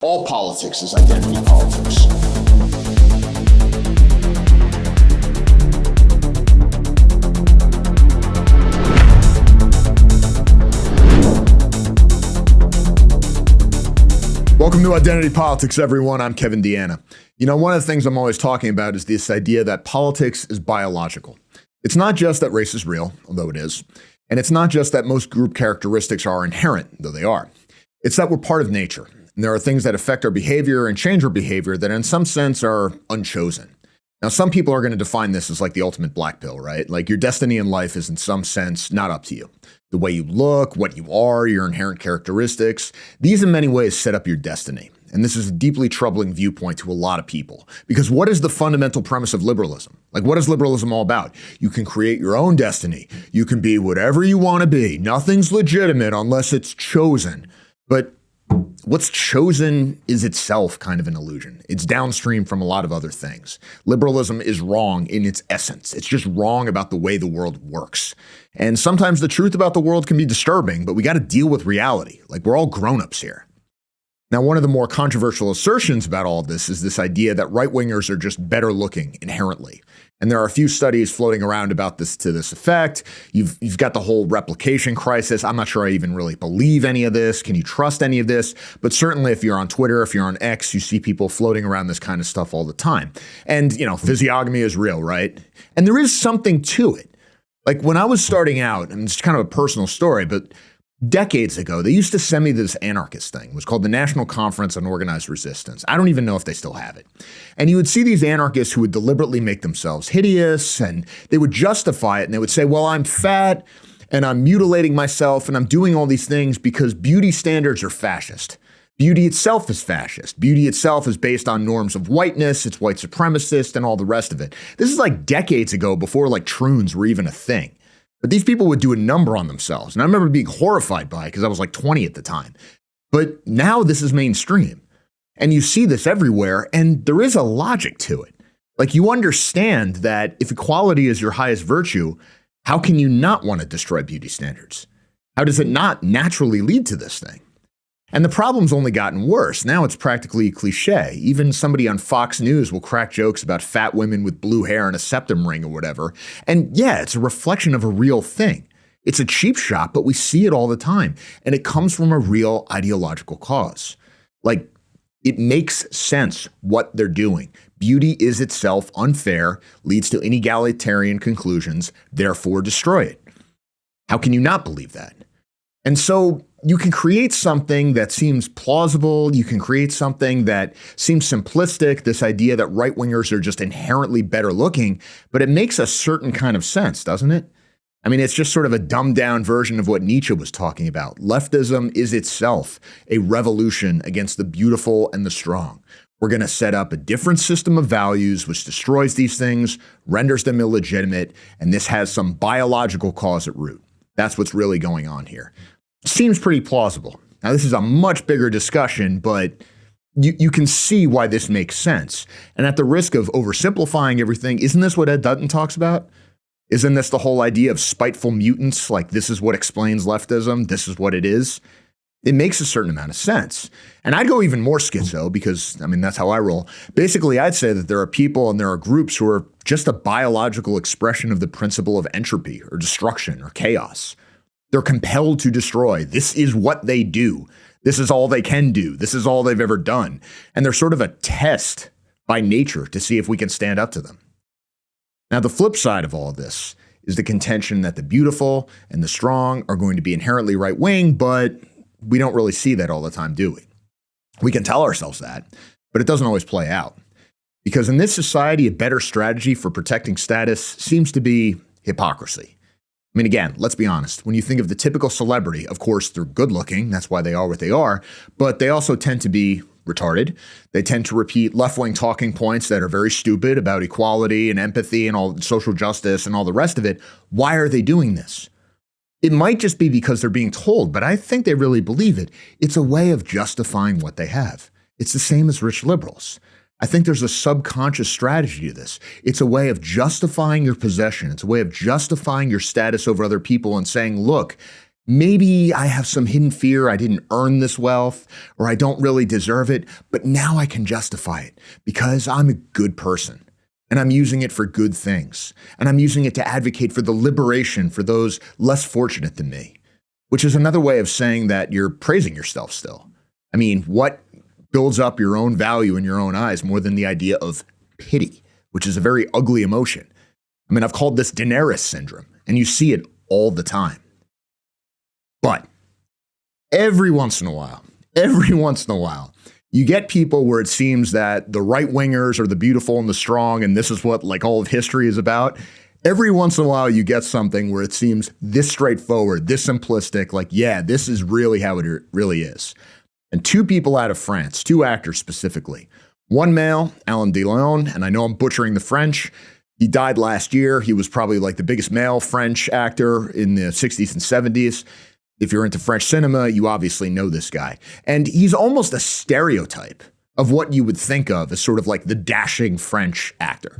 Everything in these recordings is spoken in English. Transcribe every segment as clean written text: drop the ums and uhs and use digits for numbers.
All politics is identity politics. Welcome to Identity Politics, everyone. I'm Kevin DeAnna. You know, one of the things I'm always talking about is this idea that politics is biological. It's not just that race is real, although it is. And it's not just that most group characteristics are inherent, though they are. It's that we're part of nature. And there are things that affect our behavior and change our behavior that in some sense are unchosen. Now, some people are going to define this as like the ultimate black pill, right? Like your destiny in life is in some sense not up to you. The way you look, what you are, your inherent characteristics, these in many ways set up your destiny. And this is a deeply troubling viewpoint to a lot of people. Because what is the fundamental premise of liberalism? Like, what is liberalism all about? You can create your own destiny. You can be whatever you want to be. Nothing's legitimate unless it's chosen. But what's chosen is itself kind of an illusion. It's downstream from a lot of other things. Liberalism is wrong in its essence. It's just wrong about the way the world works. And sometimes the truth about the world can be disturbing, but we got to deal with reality. Like, we're all grown-ups here. Now, one of the more controversial assertions about all of this is this idea that right-wingers are just better looking inherently. And there are a few studies floating around about this to this effect. You've got the whole replication crisis. I'm not sure I even really believe any of this. Can you trust any of this? But certainly if you're on Twitter, if you're on X, you see people floating around this kind of stuff all the time. And, you know, physiognomy is real, right? And there is something to it. Like when I was starting out, and it's kind of a personal story, but decades ago, they used to send me this anarchist thing. It was called the National Conference on Organized Resistance. I don't even know if they still have it. And you would see these anarchists who would deliberately make themselves hideous, and they would justify it, and they would say, well, I'm fat, and I'm mutilating myself, and I'm doing all these things because beauty standards are fascist. Beauty itself is fascist. Beauty itself is based on norms of whiteness, it's white supremacist, and all the rest of it. This is like decades ago, before like troons were even a thing. But these people would do a number on themselves. And I remember being horrified by it because I was like 20 at the time. But now this is mainstream. And you see this everywhere, and there is a logic to it. Like, you understand that if equality is your highest virtue, how can you not want to destroy beauty standards? How does it not naturally lead to this thing? And the problem's only gotten worse. Now it's practically cliche. Even somebody on Fox News will crack jokes about fat women with blue hair and a septum ring or whatever. And yeah, it's a reflection of a real thing. It's a cheap shot, but we see it all the time. And it comes from a real ideological cause. Like, it makes sense what they're doing. Beauty is itself unfair, leads to inegalitarian conclusions, therefore destroy it. How can you not believe that? And so you can create something that seems plausible. You can create something that seems simplistic, this idea that right-wingers are just inherently better looking, but it makes a certain kind of sense, doesn't it? I mean, it's just sort of a dumbed-down version of what Nietzsche was talking about. Leftism is itself a revolution against the beautiful and the strong. We're going to set up a different system of values which destroys these things, renders them illegitimate, and this has some biological cause at root. That's what's really going on here. Seems pretty plausible. Now, this is a much bigger discussion, but you can see why this makes sense. And at the risk of oversimplifying everything, isn't this what Ed Dutton talks about? Isn't this the whole idea of spiteful mutants? Like, this is what explains leftism. This is what it is. It makes a certain amount of sense. And I'd go even more schizo because, I mean, that's how I roll. Basically, I'd say that there are people and there are groups who are just a biological expression of the principle of entropy or destruction or chaos. They're compelled to destroy. This is what they do. This is all they can do. This is all they've ever done. And they're sort of a test by nature to see if we can stand up to them. Now, the flip side of all of this is the contention that the beautiful and the strong are going to be inherently right-wing, but we don't really see that all the time, do we? We can tell ourselves that, but it doesn't always play out. Because in this society, a better strategy for protecting status seems to be hypocrisy. I mean, again, let's be honest. When you think of the typical celebrity, of course, they're good looking. That's why they are what they are. But they also tend to be retarded. They tend to repeat left-wing talking points that are very stupid about equality and empathy and all social justice and all the rest of it. Why are they doing this? It might just be because they're being told, but I think they really believe it. It's a way of justifying what they have. It's the same as rich liberals. I think there's a subconscious strategy to this. It's a way of justifying your possession. It's a way of justifying your status over other people and saying, look, maybe I have some hidden fear, I didn't earn this wealth, or I don't really deserve it, but now I can justify it because I'm a good person. And I'm using it for good things. And I'm using it to advocate for the liberation for those less fortunate than me, which is another way of saying that you're praising yourself still. I mean, what builds up your own value in your own eyes more than the idea of pity, which is a very ugly emotion? I mean, I've called this Daenerys syndrome, and you see it all the time. But every once in a while, you get people where it seems that the right-wingers are the beautiful and the strong, and this is what like all of history is about. Every once in a while, you get something where it seems this straightforward, this simplistic, like, yeah, this is really how it really is. And two people out of France, two actors specifically. One male, Alain Delon, and I know I'm butchering the French. He died last year. He was probably like the biggest male French actor in the 60s and 70s. If you're into French cinema, you obviously know this guy. And he's almost a stereotype of what you would think of as sort of like the dashing French actor.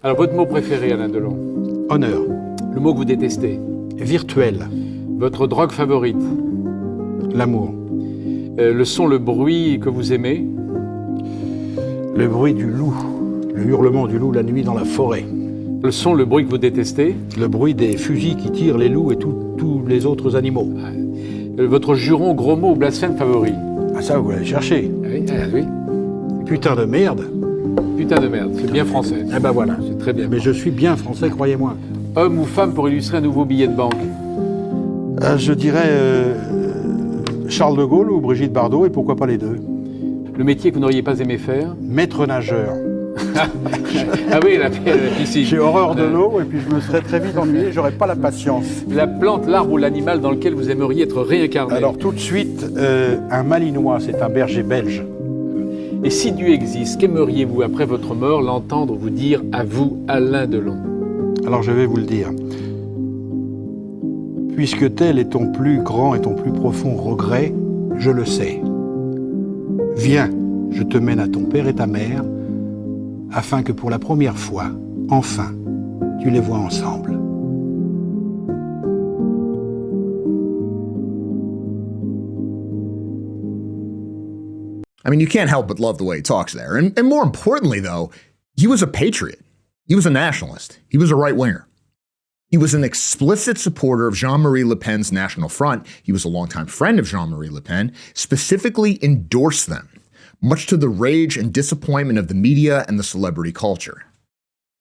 Alors, votre mot préféré, Alain Delon? Honneur. Le mot que vous détestez? Virtuel. Votre drogue favorite? L'amour. Le son, le bruit que vous aimez? Le bruit du loup. Le hurlement du loup la nuit dans la forêt. Le son, le bruit que vous détestez? Le bruit des fusils qui tirent les loups et tous les autres animaux. Votre juron, gros mot ou blasphème favori? Ah ça, vous allez chercher. Oui, oui. Putain de merde. Putain de merde, c'est bien français. Eh ben voilà. C'est très bien. Mais je suis bien français, croyez-moi. Homme ou femme pour illustrer un nouveau billet de banque? Je dirais Charles de Gaulle ou Brigitte Bardot, et pourquoi pas les deux. Le métier que vous n'auriez pas aimé faire? Maître nageur. Ah oui, la piscine. J'ai horreur de l'eau et puis je me serais très vite ennuyé, j'aurais pas la patience. La plante, l'arbre ou l'animal dans lequel vous aimeriez être réincarné? Alors tout de suite, un Malinois, c'est un berger belge. Et si Dieu existe, qu'aimeriez-vous après votre mort l'entendre vous dire à vous, Alain Delon? Alors je vais vous le dire. Puisque tel est ton plus grand et ton plus profond regret, je le sais. Viens, je te mène à ton père et ta mère, afin que pour la première fois, enfin, tu les vois ensemble. I mean, you can't help but love the way he talks there. And more importantly, though, he was a patriot. He was a nationalist. He was a right-winger. He was an explicit supporter of Jean-Marie Le Pen's National Front. He was a longtime friend of Jean-Marie Le Pen, specifically endorsed them, much to the rage and disappointment of the media and the celebrity culture.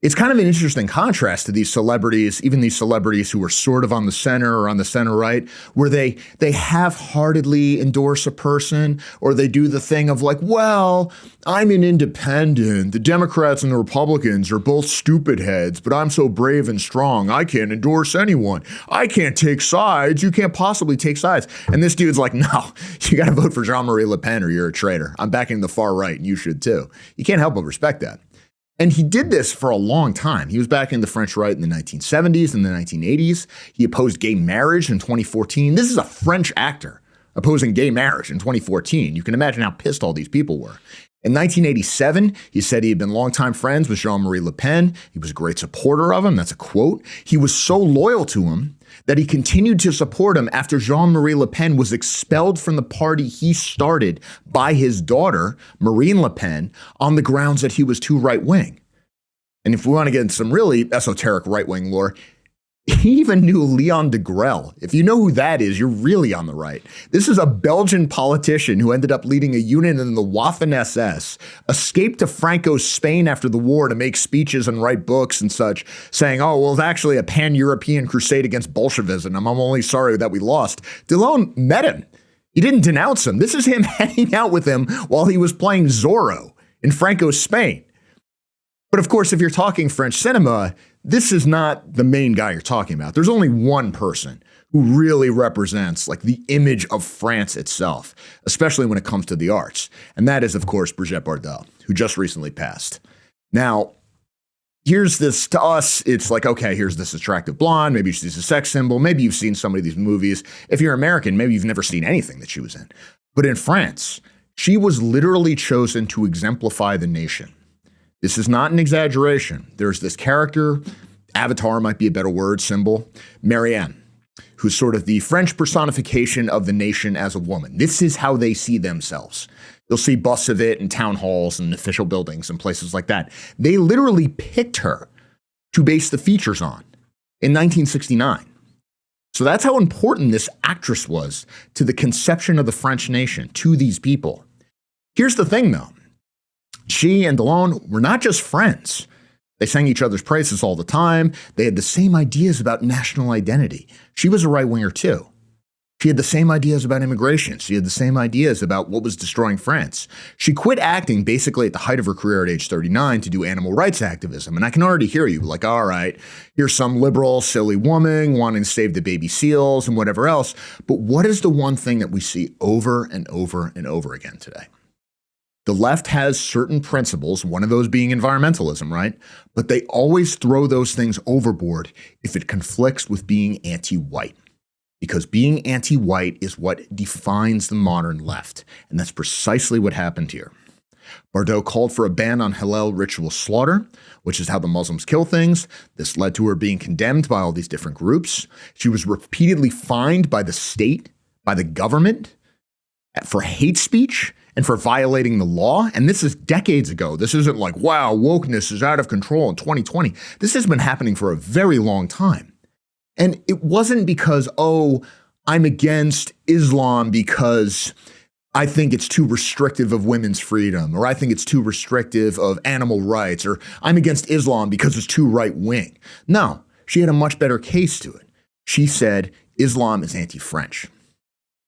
It's kind of an interesting contrast to these celebrities, even these celebrities who are sort of on the center or on the center right, where they half-heartedly endorse a person, or they do the thing of like, well, I'm an independent. The Democrats and the Republicans are both stupid heads, but I'm so brave and strong, I can't endorse anyone. I can't take sides. You can't possibly take sides. And this dude's like, no, you got to vote for Jean-Marie Le Pen or you're a traitor. I'm backing the far right, and you should too. You can't help but respect that. And he did this for a long time. He was backing the French right in the 1970s and the 1980s. He opposed gay marriage in 2014. This is a French actor opposing gay marriage in 2014. You can imagine how pissed all these people were. In 1987, he said he had been longtime friends with Jean-Marie Le Pen. He was a great supporter of him. That's a quote. He was so loyal to him that he continued to support him after Jean-Marie Le Pen was expelled from the party he started by his daughter, Marine Le Pen, on the grounds that he was too right-wing. And if we want to get into some really esoteric right-wing lore, he even knew Leon Degrelle. If you know who that is, you're really on the right. This is a Belgian politician who ended up leading a unit in the Waffen-SS, escaped to Franco's Spain after the war to make speeches and write books and such, saying, oh, well, it's actually a pan-European crusade against Bolshevism. I'm only sorry that we lost. Delon met him. He didn't denounce him. This is him hanging out with him while he was playing Zorro in Franco's Spain. But of course, if you're talking French cinema, this is not the main guy you're talking about. There's only one person who really represents like the image of France itself, especially when it comes to the arts. And that is, of course, Brigitte Bardot, who just recently passed. Now, here's this, to us, it's like, okay, here's this attractive blonde. Maybe she's a sex symbol. Maybe you've seen some of these movies. If you're American, maybe you've never seen anything that she was in. But in France, she was literally chosen to exemplify the nation. This is not an exaggeration. There's this character, avatar might be a better word, symbol, Marianne. who's sort of the French personification of the nation as a woman. This is how they see themselves. You'll see busts of it in town halls and official buildings and places like that. They literally picked her to base the features on in 1969. So that's how important this actress was to the conception of the French nation, to these people. Here's the thing, though. She and Delon were not just friends. They sang each other's praises all the time. They had the same ideas about national identity. She was a right-winger, too. She had the same ideas about immigration. She had the same ideas about what was destroying France. She quit acting basically at the height of her career at age 39 to do animal rights activism. And I can already hear you like, all right, here's some liberal, silly woman wanting to save the baby seals and whatever else. But what is the one thing that we see over and over and over again today? The left has certain principles, one of those being environmentalism, right? But they always throw those things overboard if it conflicts with being anti-white. Because being anti-white is what defines the modern left. And that's precisely what happened here. Bardot called for a ban on halal ritual slaughter, which is how the Muslims kill things. This led to her being condemned by all these different groups. She was repeatedly fined by the state, by the government, for hate speech and for violating the law. And this is decades ago. This isn't like, wow, wokeness is out of control in 2020. This has been happening for a very long time. And it wasn't because, oh, I'm against Islam because I think it's too restrictive of women's freedom, or I think it's too restrictive of animal rights, or I'm against Islam because it's too right-wing. No, she had a much better case to it. She said Islam is anti-French.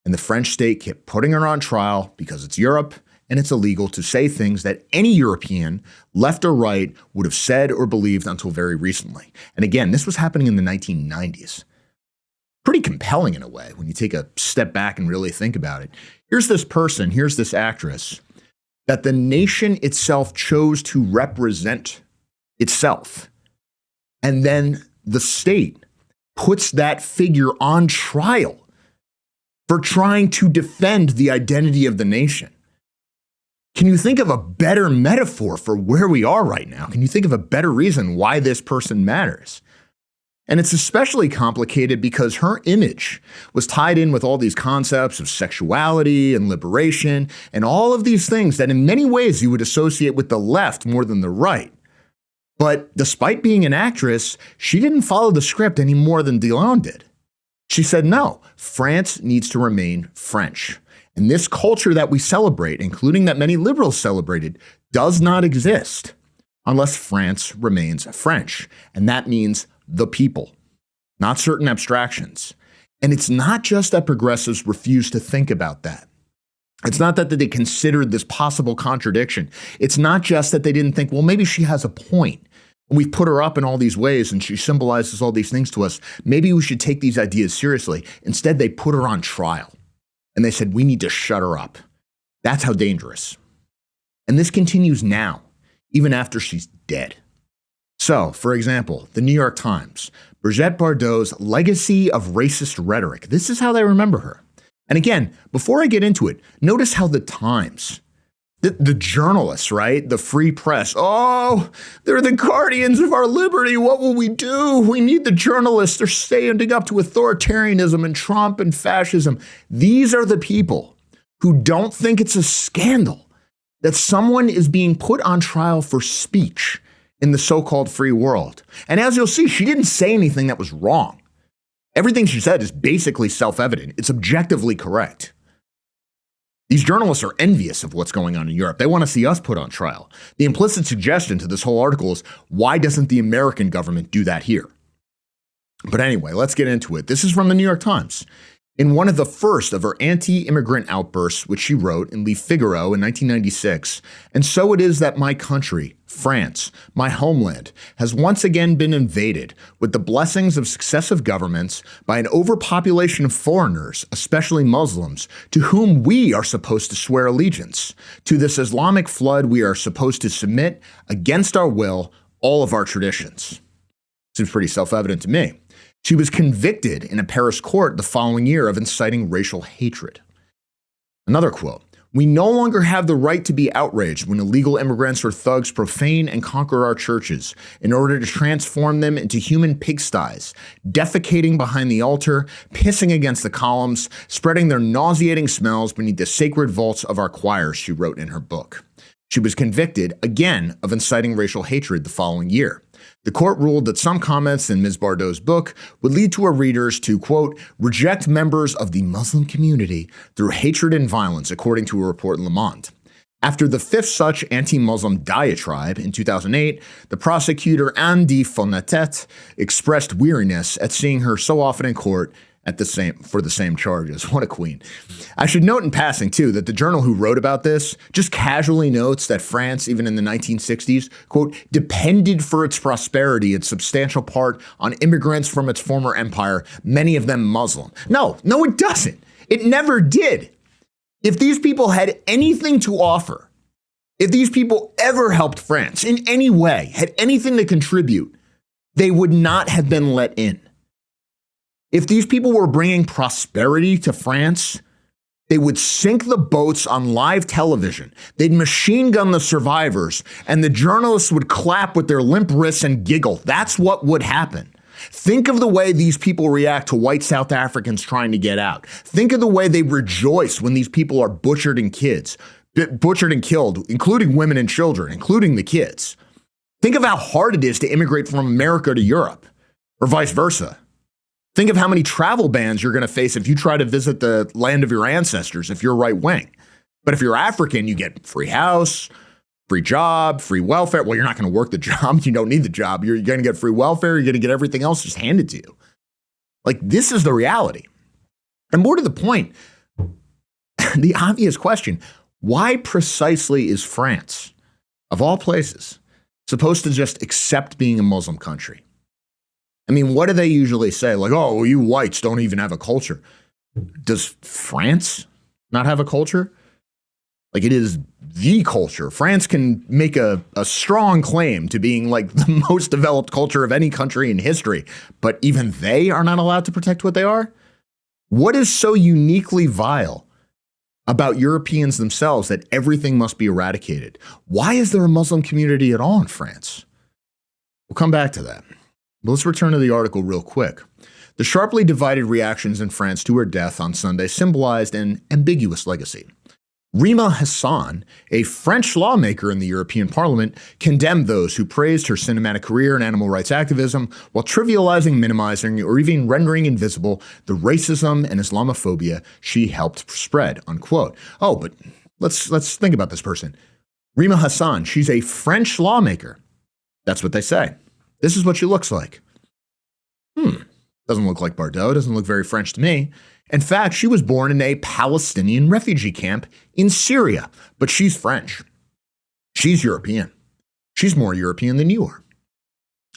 And the French state kept putting her on trial because it's Europe and it's illegal to say things that any European, left or right, would have said or believed until very recently. And again, this was happening in the 1990s. Pretty compelling in a way when you take a step back and really think about it. Here's this person, here's this actress that the nation itself chose to represent itself. And then the state puts that figure on trial for trying to defend the identity of the nation. Can you think of a better metaphor for where we are right now? Can you think of a better reason why this person matters? And it's especially complicated because her image was tied in with all these concepts of sexuality and liberation and all of these things that in many ways you would associate with the left more than the right. But despite being an actress, she didn't follow the script any more than DeAnna did. She said, no, France needs to remain French. And this culture that we celebrate, including that many liberals celebrated, does not exist unless France remains French. And that means the people, not certain abstractions. And it's not just that progressives refuse to think about that. It's not that they considered this possible contradiction. It's not just that they didn't think, well, maybe she has a point. We've put her up in all these ways and she symbolizes all these things to us. Maybe we should take these ideas seriously. Instead, they put her on trial. And they said, we need to shut her up. That's how dangerous. And this continues now, even after she's dead. So, for example, the New York Times, Brigitte Bardot's legacy of racist rhetoric. This is how they remember her. And again, before I get into it, notice how the Times, the journalists, right? The free press. Oh, they're the guardians of our liberty. What will we do? We need the journalists. They're standing up to authoritarianism and Trump and fascism. These are the people who don't think it's a scandal that someone is being put on trial for speech in the so-called free world. And as you'll see, she didn't say anything that was wrong. Everything she said is basically self-evident. It's objectively correct. These journalists are envious of what's going on in Europe. They want to see us put on trial. The implicit suggestion to this whole article is, why doesn't the American government do that here? But anyway, let's get into it. This is from the New York Times. In one of the first of her anti-immigrant outbursts, which she wrote in Le Figaro in 1996, and so it is that my country, France, my homeland, has once again been invaded with the blessings of successive governments by an overpopulation of foreigners, especially Muslims, to whom we are supposed to swear allegiance. To this Islamic flood, we are supposed to submit, against our will, all of our traditions. Seems pretty self-evident to me. She was convicted in a Paris court the following year of inciting racial hatred. Another quote, We no longer have the right to be outraged when illegal immigrants or thugs profane and conquer our churches in order to transform them into human pigsties, defecating behind the altar, pissing against the columns, spreading their nauseating smells beneath the sacred vaults of our choirs, she wrote in her book. She was convicted, again, of inciting racial hatred the following year. The court ruled that some comments in Ms. Bardot's book would lead to her readers to, quote, reject members of the Muslim community through hatred and violence, according to a report in Le Monde. After the fifth such anti-Muslim diatribe in 2008, the prosecutor Andy Fonatet expressed weariness at seeing her so often in court for the same charges. What a queen. I should note in passing, too, that the journal who wrote about this just casually notes that France, even in the 1960s, quote, depended for its prosperity in substantial part on immigrants from its former empire, many of them Muslim. No, it doesn't. It never did. If these people had anything to offer, if these people ever helped France in any way, had anything to contribute, they would not have been let in. If these people were bringing prosperity to France, they would sink the boats on live television. They'd machine gun the survivors, and the journalists would clap with their limp wrists and giggle. That's what would happen. Think of the way these people react to white South Africans trying to get out. Think of the way they rejoice when these people are butchered and killed, including women and children, including the kids. Think of how hard it is to immigrate from America to Europe, or vice versa. Think of how many travel bans you're going to face if you try to visit the land of your ancestors if you're right wing. But if you're African, you get free house, free job, free welfare. Well, you're not going to work the job. You don't need the job. You're going to get free welfare. You're going to get everything else just handed to you. Like, this is the reality. And more to the point, the obvious question, why precisely is France, of all places, supposed to just accept being a Muslim country? I mean, what do they usually say? Like, oh, well, you whites don't even have a culture. Does France not have a culture? Like, it is the culture. France can make a strong claim to being like the most developed culture of any country in history, but even they are not allowed to protect what they are? What is so uniquely vile about Europeans themselves that everything must be eradicated? Why is there a Muslim community at all in France? We'll come back to that. But let's return to the article real quick. The sharply divided reactions in France to her death on Sunday symbolized an ambiguous legacy. Rima Hassan, a French lawmaker in the European Parliament, condemned those who praised her cinematic career in animal rights activism while trivializing, minimizing, or even rendering invisible the racism and Islamophobia she helped spread, unquote. Oh, but let's think about this person. Rima Hassan, she's a French lawmaker. That's what they say. This is what she looks like. Doesn't look like Bardot, doesn't look very French to me. In fact, she was born in a Palestinian refugee camp in Syria, but she's French. She's European. She's more European than you are.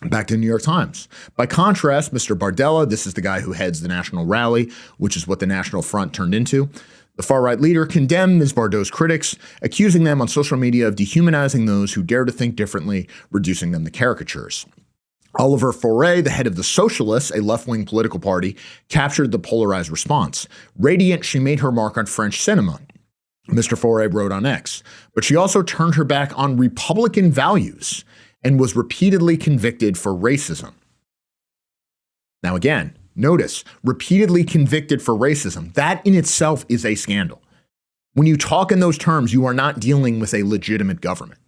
Back to the New York Times. By contrast, Mr. Bardella, this is the guy who heads the National Rally, which is what the National Front turned into. The far-right leader condemned Ms. Bardot's critics, accusing them on social media of dehumanizing those who dare to think differently, reducing them to caricatures. Oliver Faure, the head of the Socialists, a left-wing political party, captured the polarized response. Radiant, she made her mark on French cinema, Mr. Faure wrote on X. But she also turned her back on Republican values and was repeatedly convicted for racism. Now again, notice, repeatedly convicted for racism. That in itself is a scandal. When you talk in those terms, you are not dealing with a legitimate government.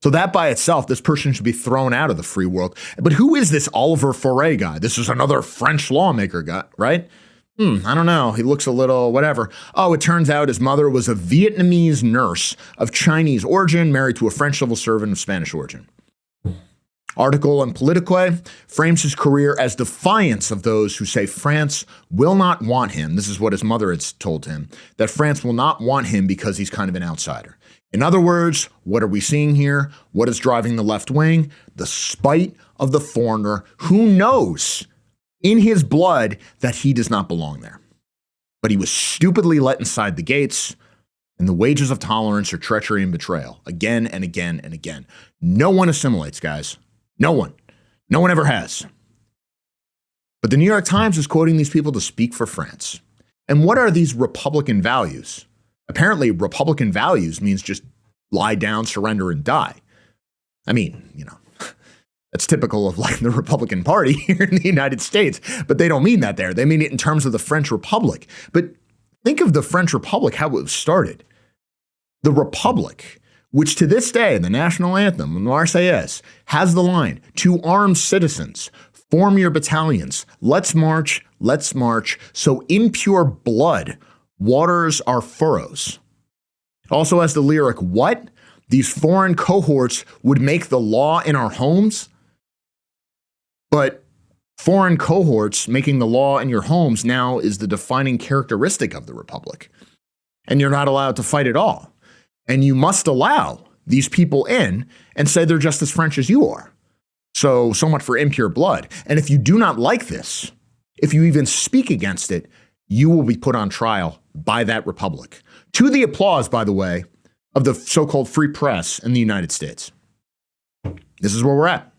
So that by itself, this person should be thrown out of the free world. But who is this Oliver Faure guy? This is another French lawmaker guy, right? I don't know. He looks a little whatever. Oh, it turns out his mother was a Vietnamese nurse of Chinese origin, married to a French civil servant of Spanish origin. Article on Politico frames his career as defiance of those who say France will not want him. This is what his mother had told him, that France will not want him because he's kind of an outsider. In other words, what are we seeing here? What is driving the left wing? The spite of the foreigner who knows in his blood that he does not belong there. But he was stupidly let inside the gates, and the wages of tolerance are treachery and betrayal, again and again and again. No one assimilates, guys. No one. No one ever has. But the New York Times is quoting these people to speak for France. And what are these Republican values? Apparently, Republican values means just lie down, surrender, and die. I mean, that's typical of like the Republican Party here in the United States, but they don't mean that there. They mean it in terms of the French Republic. But think of the French Republic, how it was started. The Republic, which to this day, the national anthem, the Marseillaise, has the line, "To armed citizens, form your battalions, let's march, so in pure blood waters our furrows." It also has the lyric, "What? These foreign cohorts would make the law in our homes?" But foreign cohorts making the law in your homes now is the defining characteristic of the Republic. And you're not allowed to fight at all. And you must allow these people in and say they're just as French as you are. So much for impure blood. And if you do not like this, if you even speak against it, you will be put on trial by that Republic. To the applause, by the way, of the so-called free press in the United States. This is where we're at.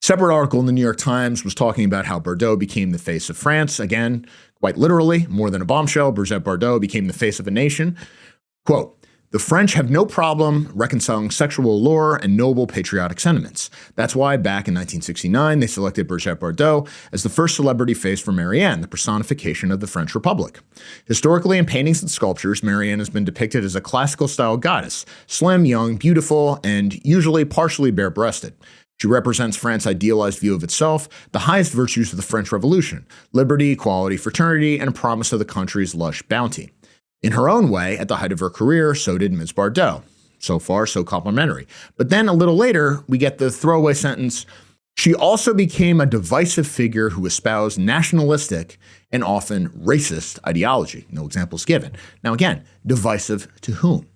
Separate article in the New York Times was talking about how Bardot became the face of France. Again, quite literally, more than a bombshell, Brigitte Bardot became the face of a nation. Quote, "The French have no problem reconciling sexual allure and noble patriotic sentiments. That's why back in 1969, they selected Brigitte Bardot as the first celebrity face for Marianne, the personification of the French Republic. Historically, in paintings and sculptures, Marianne has been depicted as a classical-style goddess, slim, young, beautiful, and usually partially bare-breasted. She represents France's idealized view of itself, the highest virtues of the French Revolution, liberty, equality, fraternity, and a promise of the country's lush bounty. In her own way, at the height of her career, so did Ms. Bardot. So far, so complimentary. But then a little later, we get the throwaway sentence, she also became a divisive figure who espoused nationalistic and often racist ideology. No examples given. Now again, divisive to whom?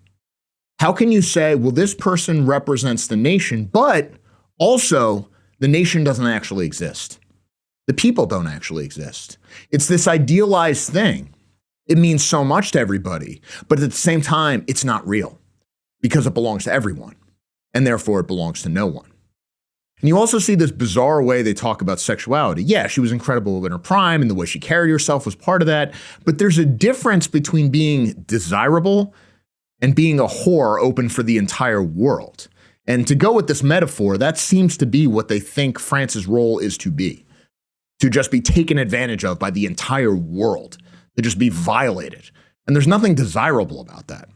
How can you say, well, this person represents the nation, but also the nation doesn't actually exist? The people don't actually exist. It's this idealized thing. It means so much to everybody, but at the same time, it's not real because it belongs to everyone, and therefore it belongs to no one. And you also see this bizarre way they talk about sexuality. Yeah, she was incredible in her prime, and the way she carried herself was part of that, but there's a difference between being desirable and being a whore open for the entire world. And to go with this metaphor, that seems to be what they think France's role is to be. To just be taken advantage of by the entire world. To just be violated. And there's nothing desirable about that.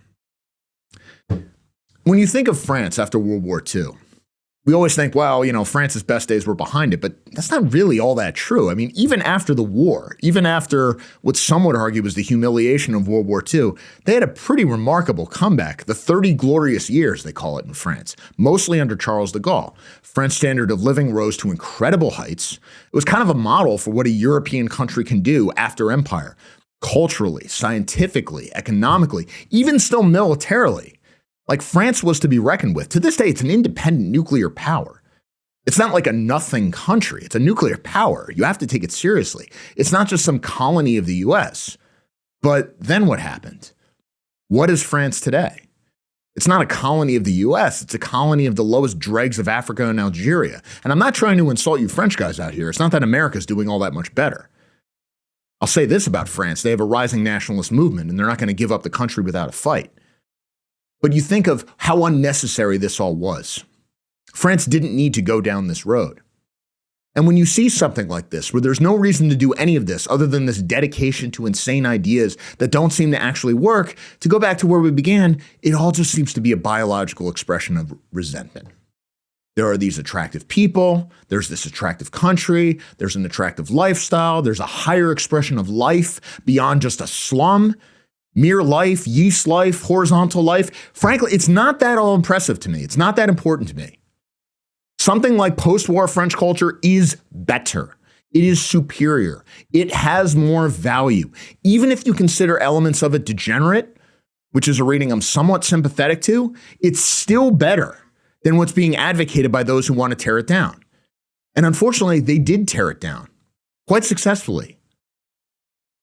When you think of France after World War II, we always think, well, France's best days were behind it, but that's not really all that true. I mean, even after the war, even after what some would argue was the humiliation of World War II, they had a pretty remarkable comeback. The 30 glorious years, they call it in France, mostly under Charles de Gaulle. French standard of living rose to incredible heights. It was kind of a model for what a European country can do after empire, culturally, scientifically, economically, even still militarily. Like France was to be reckoned with. To this day, it's an independent nuclear power. It's not like a nothing country. It's a nuclear power. You have to take it seriously. It's not just some colony of the US. But then what happened? What is France today? It's not a colony of the US. It's a colony of the lowest dregs of Africa and Algeria. And I'm not trying to insult you French guys out here. It's not that America's doing all that much better. I'll say this about France. They have a rising nationalist movement, and they're not going to give up the country without a fight. But you think of how unnecessary this all was. France didn't need to go down this road. And when you see something like this, where there's no reason to do any of this other than this dedication to insane ideas that don't seem to actually work, to go back to where we began, it all just seems to be a biological expression of resentment. There are these attractive people, there's this attractive country, there's an attractive lifestyle, there's a higher expression of life beyond just a slum. Mere life, yeast life, horizontal life. Frankly, it's not that all impressive to me. It's not that important to me. Something like post-war French culture is better. It is superior. It has more value. Even if you consider elements of it degenerate, which is a reading I'm somewhat sympathetic to, it's still better than what's being advocated by those who want to tear it down. And unfortunately, they did tear it down quite successfully.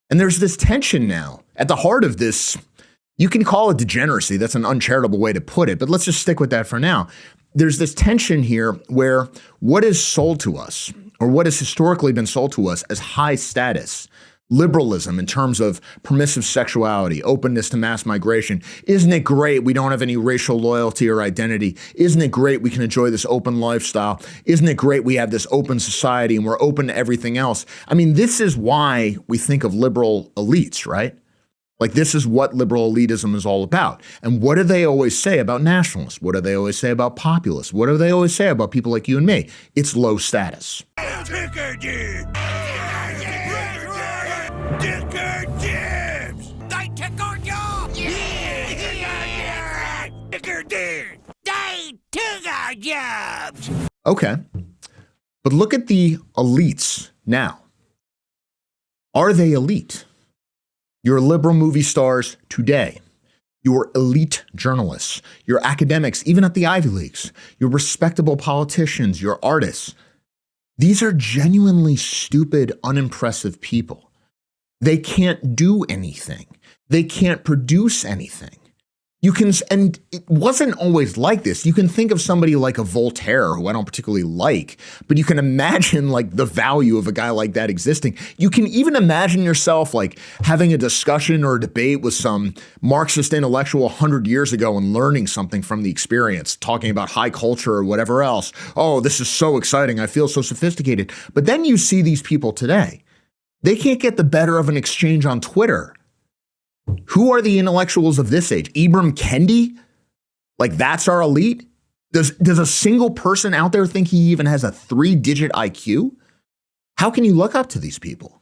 And there's this tension now at the heart of this. You can call it degeneracy. That's an uncharitable way to put it, but let's just stick with that for now. There's this tension here where what is sold to us, or what has historically been sold to us as high status, Liberalism in terms of permissive sexuality, openness to mass migration. Isn't it great we don't have any racial loyalty or identity? Isn't it great we can enjoy this open lifestyle? Isn't it great we have this open society and we're open to everything else? I mean, this is why we think of liberal elites, right? Like, this is what liberal elitism is all about. And what do they always say about nationalists? What do they always say about populists? What do they always say about people like you and me? It's low status. Okay, but look at the elites now. Are they elite? Your liberal movie stars today, your elite journalists, your academics, even at the Ivy Leagues, your respectable politicians, your artists. These are genuinely stupid, unimpressive people. They can't do anything. They can't produce anything. And it wasn't always like this. You can think of somebody like a Voltaire, who I don't particularly like, but you can imagine like the value of a guy like that existing. You can even imagine yourself like having a discussion or a debate with some Marxist intellectual 100 years ago and learning something from the experience, talking about high culture or whatever else. Oh, this is so exciting. I feel so sophisticated. But then you see these people today. They can't get the better of an exchange on Twitter. Who are the intellectuals of this age? Ibram Kendi? Like, that's our elite? Does a single person out there think he even has a 3-digit IQ? How can you look up to these people?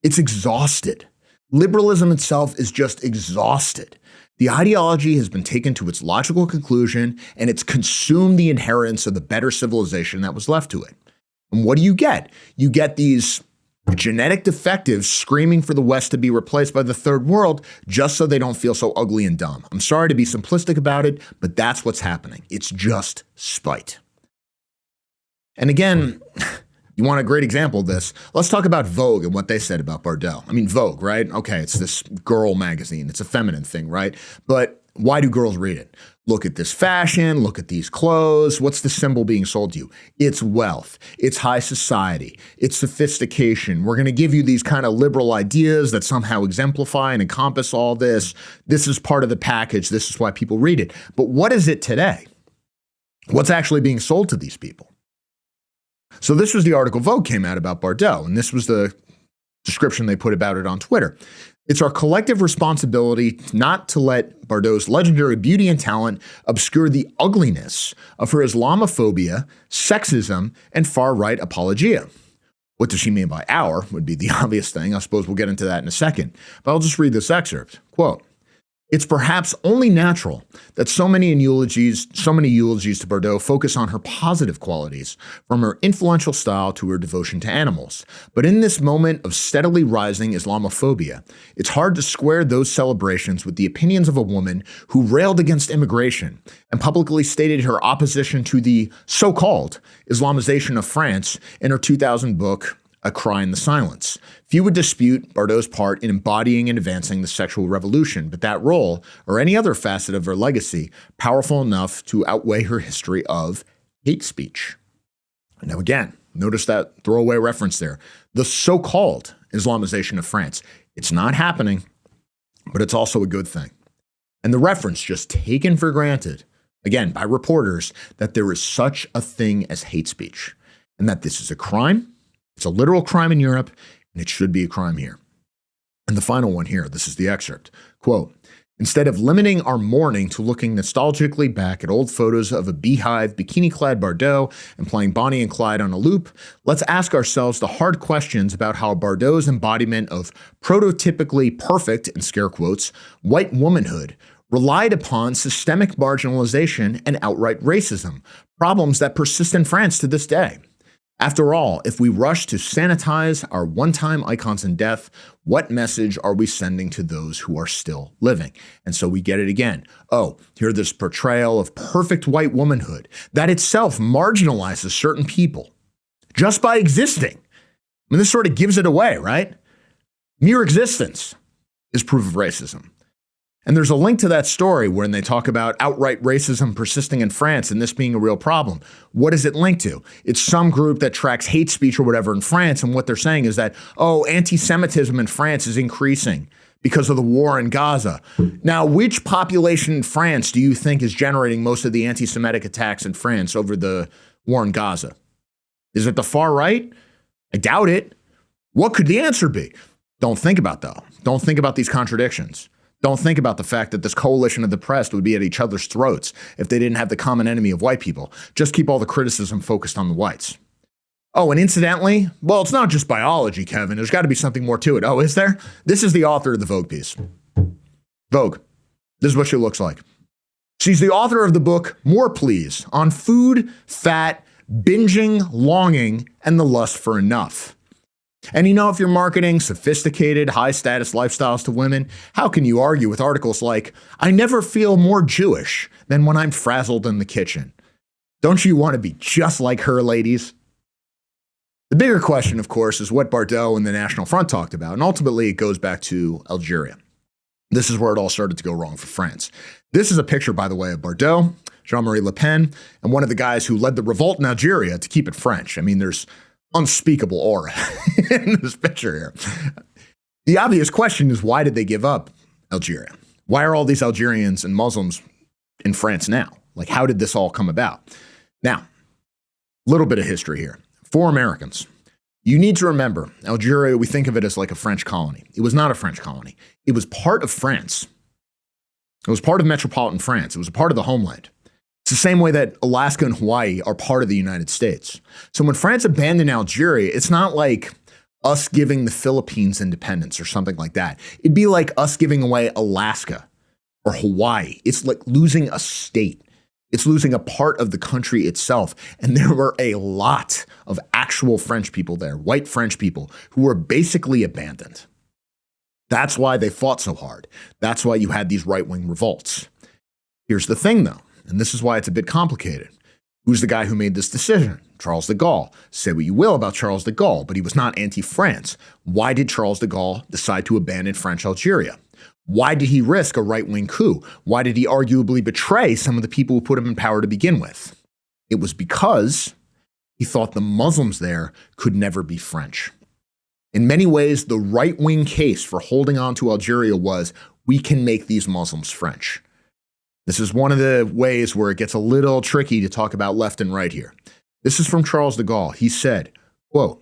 It's exhausted. Liberalism itself is just exhausted. The ideology has been taken to its logical conclusion, and it's consumed the inheritance of the better civilization that was left to it. And what do? You get these genetic defectives screaming for the West to be replaced by the third world just so they don't feel so ugly and dumb. I'm sorry to be simplistic about it, but that's what's happening. It's just spite. And again, you want a great example of this? Let's talk about Vogue and what they said about Bardot. I mean, Vogue, right? Okay, it's this girl magazine. It's a feminine thing, right? But why do girls read it? Look at this fashion, look at these clothes. What's the symbol being sold to you? It's wealth, it's high society, it's sophistication. We're going to give you these kind of liberal ideas that somehow exemplify and encompass all this. This is part of the package. This is why people read it. But what is it today? What's actually being sold to these people? So this was the article Vogue came out about Bardot, and this was the description they put about it on Twitter. It's our collective responsibility not to let Bardot's legendary beauty and talent obscure the ugliness of her Islamophobia, sexism, and far-right apologia. What does she mean by our would be the obvious thing. I suppose we'll get into that in a second. But I'll just read this excerpt. Quote, "It's perhaps only natural that so many eulogies to Bardot focus on her positive qualities, from her influential style to her devotion to animals. But in this moment of steadily rising Islamophobia, it's hard to square those celebrations with the opinions of a woman who railed against immigration and publicly stated her opposition to the so-called Islamization of France in her 2000 book, A Cry in the Silence. Few would dispute Bardot's part in embodying and advancing the sexual revolution, but that role, or any other facet of her legacy, powerful enough to outweigh her history of hate speech." Now again, notice that throwaway reference there. The so-called Islamization of France. It's not happening, but it's also a good thing. And the reference just taken for granted, again, by reporters, that there is such a thing as hate speech, and that this is a crime. It's a literal crime in Europe, and it should be a crime here. And the final one here, this is the excerpt. Quote, "Instead of limiting our mourning to looking nostalgically back at old photos of a beehive, bikini-clad Bardot and playing Bonnie and Clyde on a loop, let's ask ourselves the hard questions about how Bardot's embodiment of prototypically perfect, in scare quotes, white womanhood relied upon systemic marginalization and outright racism, problems that persist in France to this day. After all, if we rush to sanitize our one-time icons in death, what message are we sending to those who are still living?" And so we get it again. Oh, here this portrayal of perfect white womanhood that itself marginalizes certain people just by existing. I mean, this sort of gives it away, right? Mere existence is proof of racism. And there's a link to that story when they talk about outright racism persisting in France and this being a real problem. What is it linked to? It's some group that tracks hate speech or whatever in France, and what they're saying is that, oh, anti-Semitism in France is increasing because of the war in Gaza. Now, which population in France do you think is generating most of the anti-Semitic attacks in France over the war in Gaza? Is it the far right? I doubt it. What could the answer be? Don't think about that. Don't think about these contradictions. Don't think about the fact that this coalition of the oppressed would be at each other's throats if they didn't have the common enemy of white people. Just keep all the criticism focused on the whites. Oh, and incidentally, well, it's not just biology, Kevin. There's got to be something more to it. Oh, is there? This is the author of the Vogue piece. Vogue. This is what she looks like. She's the author of the book More Please on food, fat, binging, longing, and the lust for enough. And you know, if you're marketing sophisticated, high-status lifestyles to women, how can you argue with articles like, I never feel more Jewish than when I'm frazzled in the kitchen? Don't you want to be just like her, ladies? The bigger question, of course, is what Bardot and the National Front talked about, and ultimately it goes back to Algeria. This is where it all started to go wrong for France. This is a picture, by the way, of Bardot, Jean-Marie Le Pen, and one of the guys who led the revolt in Algeria to keep it French. I mean, there's unspeakable aura in this picture here. The obvious question is, why did they give up Algeria? Why are all these Algerians and Muslims in France now? Like, how did this all come about? Now, a little bit of history here. For Americans, you need to remember, Algeria, we think of it as like a French colony. It was not a French colony. It was part of France. It was part of metropolitan France. It was a part of the homeland. It's the same way that Alaska and Hawaii are part of the United States. So when France abandoned Algeria, it's not like us giving the Philippines independence or something like that. It'd be like us giving away Alaska or Hawaii. It's like losing a state. It's losing a part of the country itself. And there were a lot of actual French people there, white French people, who were basically abandoned. That's why they fought so hard. That's why you had these right-wing revolts. Here's the thing, though. And this is why it's a bit complicated. Who's the guy who made this decision? Charles de Gaulle. Say what you will about Charles de Gaulle, but he was not anti-France. Why did Charles de Gaulle decide to abandon French Algeria? Why did he risk a right-wing coup? Why did he arguably betray some of the people who put him in power to begin with? It was because he thought the Muslims there could never be French. In many ways, the right-wing case for holding on to Algeria was, we can make these Muslims French. This is one of the ways where it gets a little tricky to talk about left and right here. This is from Charles de Gaulle. He said, quote,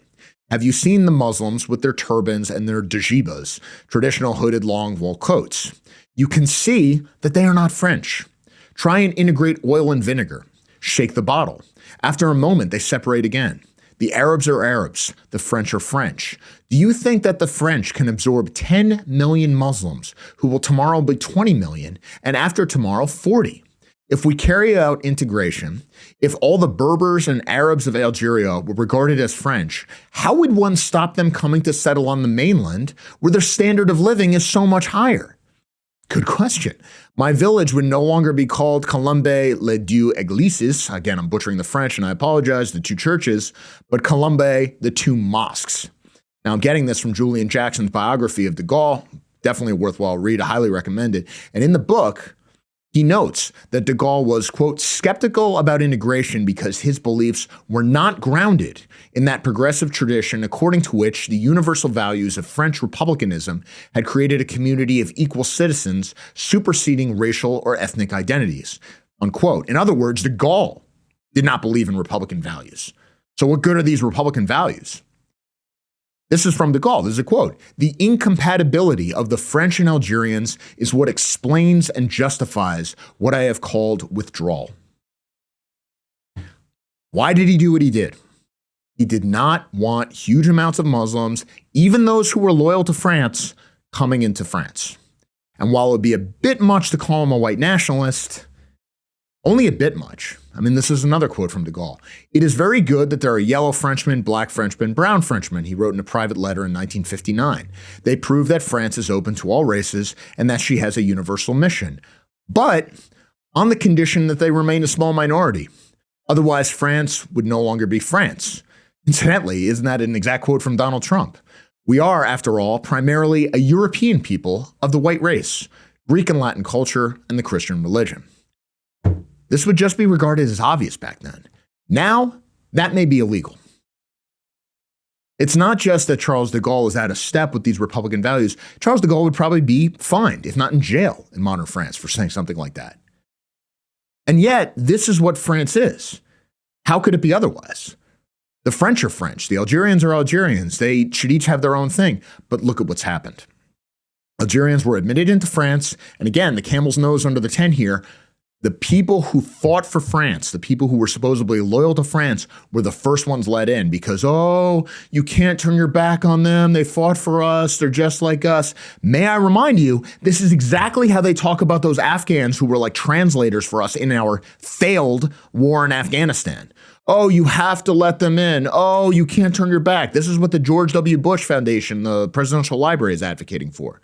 have you seen the Muslims with their turbans and their djibas, traditional hooded long wool coats? You can see that they are not French. Try and integrate oil and vinegar. Shake the bottle. After a moment, they separate again. The Arabs are Arabs. The French are French. Do you think that the French can absorb 10 million Muslims who will tomorrow be 20 million and after tomorrow 40? If we carry out integration, if all the Berbers and Arabs of Algeria were regarded as French, how would one stop them coming to settle on the mainland where their standard of living is so much higher? Good question. My village would no longer be called Colombe les deux églises. Again, I'm butchering the French and I apologize, the two churches, but Colombe, the two mosques. Now, I'm getting this from Julian Jackson's biography of de Gaulle. Definitely a worthwhile read. I highly recommend it. And in the book, he notes that de Gaulle was, quote, skeptical about integration because his beliefs were not grounded in that progressive tradition according to which the universal values of French republicanism had created a community of equal citizens superseding racial or ethnic identities, unquote. In other words, de Gaulle did not believe in Republican values. So what good are these Republican values? This is from de Gaulle. This is a quote. The incompatibility of the French and Algerians is what explains and justifies what I have called withdrawal. Why did he do what he did? He did not want huge amounts of Muslims, even those who were loyal to France, coming into France. And while it would be a bit much to call him a white nationalist, only a bit much. I mean, this is another quote from de Gaulle. It is very good that there are yellow Frenchmen, black Frenchmen, brown Frenchmen, he wrote in a private letter in 1959. They prove that France is open to all races and that she has a universal mission. But on the condition that they remain a small minority. Otherwise, France would no longer be France. Incidentally, isn't that an exact quote from Donald Trump? We are, after all, primarily a European people of the white race. Greek and Latin culture, and the Christian religion. This would just be regarded as obvious back then. Now, that may be illegal. It's not just that Charles de Gaulle is out of step with these Republican values. Charles de Gaulle would probably be fined, if not in jail, in modern France for saying something like that. And yet, this is what France is. How could it be otherwise? The French are French. The Algerians are Algerians. They should each have their own thing. But look at what's happened. Algerians were admitted into France. And again, the camel's nose under the tent here. The people who fought for France, the people who were supposedly loyal to France, were the first ones let in because, oh, you can't turn your back on them. They fought for us. They're just like us. May I remind you, this is exactly how they talk about those Afghans who were like translators for us in our failed war in Afghanistan. Oh, you have to let them in. Oh, you can't turn your back. This is what the George W. Bush Foundation, the Presidential Library, is advocating for.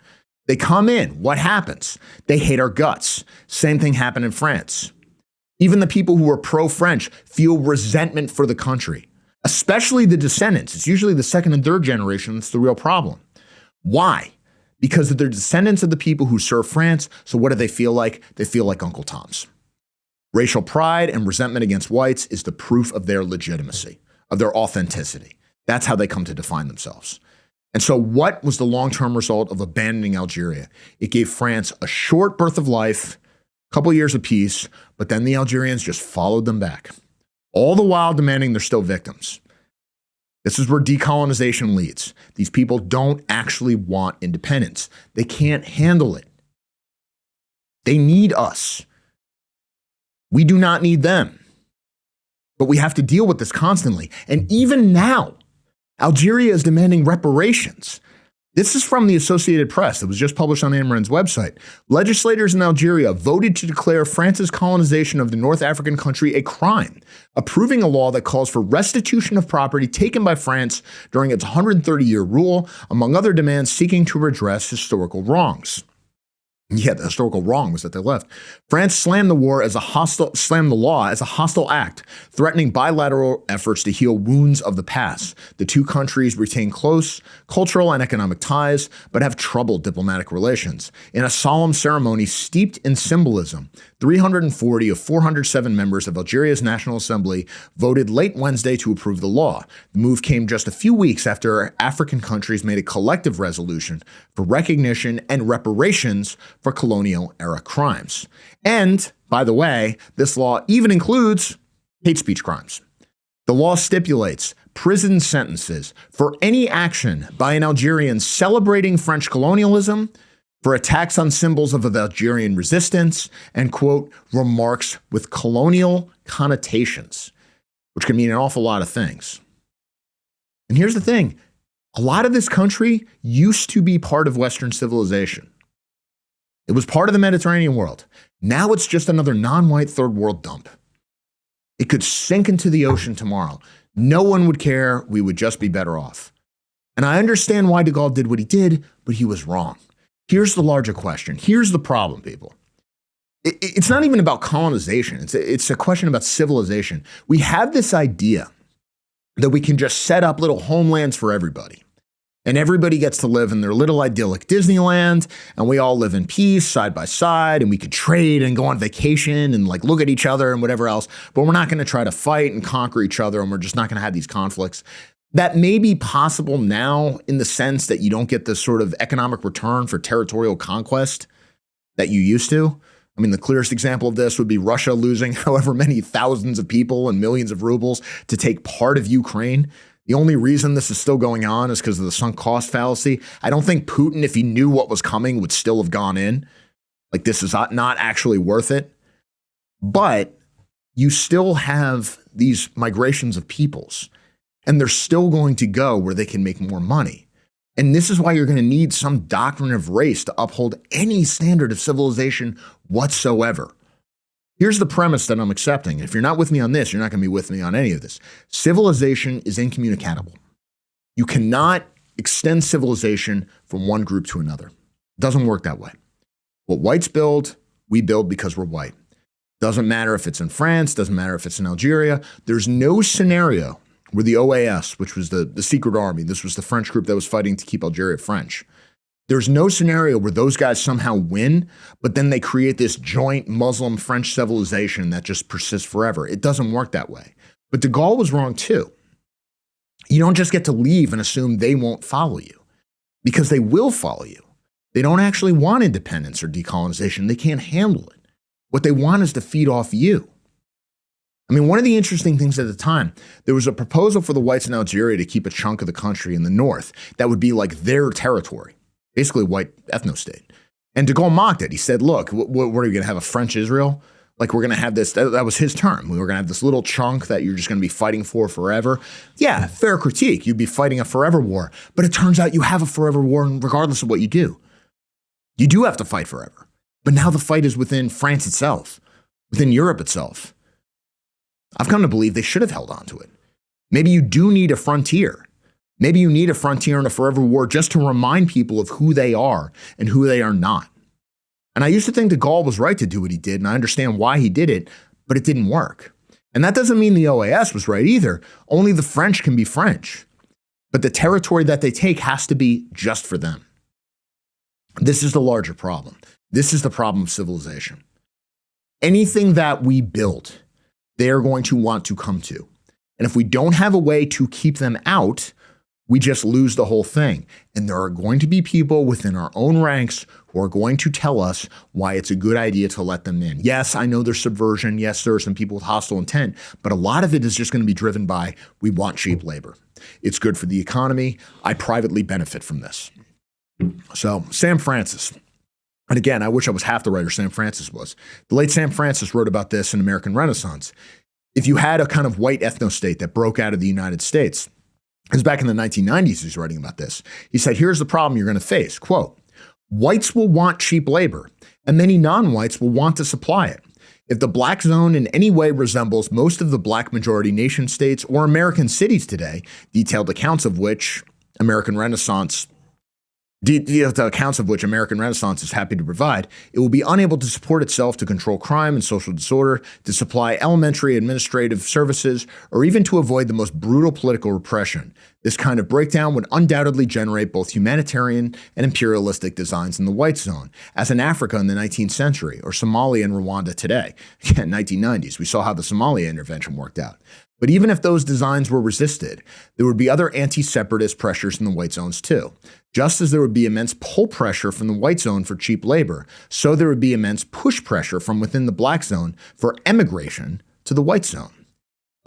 They come in. What happens? They hate our guts. Same thing happened in France. Even the people who are pro-French feel resentment for the country, especially the descendants. It's usually the second and third generation that's the real problem. Why? Because they're descendants of the people who serve France. So what do they feel like? They feel like Uncle Tom's. Racial pride and resentment against whites is the proof of their legitimacy, of their authenticity. That's how they come to define themselves. And so what was the long-term result of abandoning Algeria? It gave France a short birth of life, a couple years of peace, but then the Algerians just followed them back, all the while demanding they're still victims. This is where decolonization leads. These people don't actually want independence. They can't handle it. They need us. We do not need them. But we have to deal with this constantly. And even now, Algeria is demanding reparations. This is from the Associated Press. It was just published on Amren's website. Legislators in Algeria voted to declare France's colonization of the North African country a crime, approving a law that calls for restitution of property taken by France during its 130-year rule, among other demands seeking to redress historical wrongs. Yeah, the historical wrong was that they left. France slammed the law as a hostile act, threatening bilateral efforts to heal wounds of the past. The two countries retain close cultural and economic ties, but have troubled diplomatic relations. In a solemn ceremony steeped in symbolism, 340 of 407 members of Algeria's National Assembly voted late Wednesday to approve the law. The move came just a few weeks after African countries made a collective resolution for recognition and reparations for colonial-era crimes. And, by the way, this law even includes hate speech crimes. The law stipulates prison sentences for any action by an Algerian celebrating French colonialism, for attacks on symbols of Algerian resistance, and, quote, remarks with colonial connotations, which can mean an awful lot of things. And here's the thing. A lot of this country used to be part of Western civilization. It was part of the Mediterranean world. Now it's just another non-white third world dump. It could sink into the ocean tomorrow. No one would care. We would just be better off. And I understand why de Gaulle did what he did, but he was wrong. Here's the larger question. Here's the problem, people. It's not even about colonization. It's a question about civilization. We have this idea that we can just set up little homelands for everybody. And everybody gets to live in their little idyllic Disneyland, and we all live in peace side by side, and we could trade and go on vacation and like look at each other and whatever else, but we're not going to try to fight and conquer each other, and we're just not going to have these conflicts. That may be possible now in the sense that you don't get the sort of economic return for territorial conquest that you used to. I mean, the clearest example of this would be Russia losing however many thousands of people and millions of rubles to take part of Ukraine. The only reason this is still going on is because of the sunk cost fallacy. I don't think Putin, if he knew what was coming, would still have gone in. Like, this is not actually worth it. But you still have these migrations of peoples, and they're still going to go where they can make more money. And this is why you're going to need some doctrine of race to uphold any standard of civilization whatsoever. Here's the premise that I'm accepting. If you're not with me on this, you're not going to be with me on any of this. Civilization is incommunicatable. You cannot extend civilization from one group to another. It doesn't work that way. What whites build, we build because we're white. Doesn't matter if it's in France, doesn't matter if it's in Algeria. There's no scenario where the OAS, which was the secret army, this was the French group that was fighting to keep Algeria French, There's no scenario where those guys somehow win, but then they create this joint Muslim-French civilization that just persists forever. It doesn't work that way. But de Gaulle was wrong too. You don't just get to leave and assume they won't follow you, because they will follow you. They don't actually want independence or decolonization. They can't handle it. What they want is to feed off you. I mean, one of the interesting things at the time, there was a proposal for the whites in Algeria to keep a chunk of the country in the north that would be like their territory, basically a white ethno-state. And de Gaulle mocked it. He said, look, what are we going to have, a French Israel? Like, we're going to have this, that was his term. We were going to have this little chunk that you're just going to be fighting for forever. Yeah, fair critique. You'd be fighting a forever war. But it turns out you have a forever war regardless of what you do. You do have to fight forever. But now the fight is within France itself, within Europe itself. I've come to believe they should have held on to it. Maybe you do need a frontier. Maybe you need a frontier and a forever war just to remind people of who they are and who they are not. And I used to think de Gaulle was right to do what he did, and I understand why he did it, but it didn't work. And that doesn't mean the OAS was right either. Only the French can be French. But the territory that they take has to be just for them. This is the larger problem. This is the problem of civilization. Anything that we build, they are going to want to come to. And if we don't have a way to keep them out, we just lose the whole thing. And there are going to be people within our own ranks who are going to tell us why it's a good idea to let them in. Yes, I know there's subversion. Yes, there are some people with hostile intent, but a lot of it is just going to be driven by, we want cheap labor. It's good for the economy. I privately benefit from this. So Sam Francis, and again, I wish I was half the writer Sam Francis was. The late Sam Francis wrote about this in American Renaissance. If you had a kind of white ethno-state that broke out of the United States, it was back in the 1990s he's writing about this. He said, here's the problem you're going to face. Quote, whites will want cheap labor, and many non-whites will want to supply it. If the black zone in any way resembles most of the black majority nation states or American cities today, detailed accounts of which American Renaissance is happy to provide, it will be unable to support itself to control crime and social disorder, to supply elementary administrative services, or even to avoid the most brutal political repression. This kind of breakdown would undoubtedly generate both humanitarian and imperialistic designs in the white zone, as in Africa in the 19th century, or Somalia and Rwanda today. Again, 1990s, we saw how the Somalia intervention worked out. But even if those designs were resisted, there would be other anti-separatist pressures in the white zones too. Just as there would be immense pull pressure from the white zone for cheap labor, so there would be immense push pressure from within the black zone for emigration to the white zone.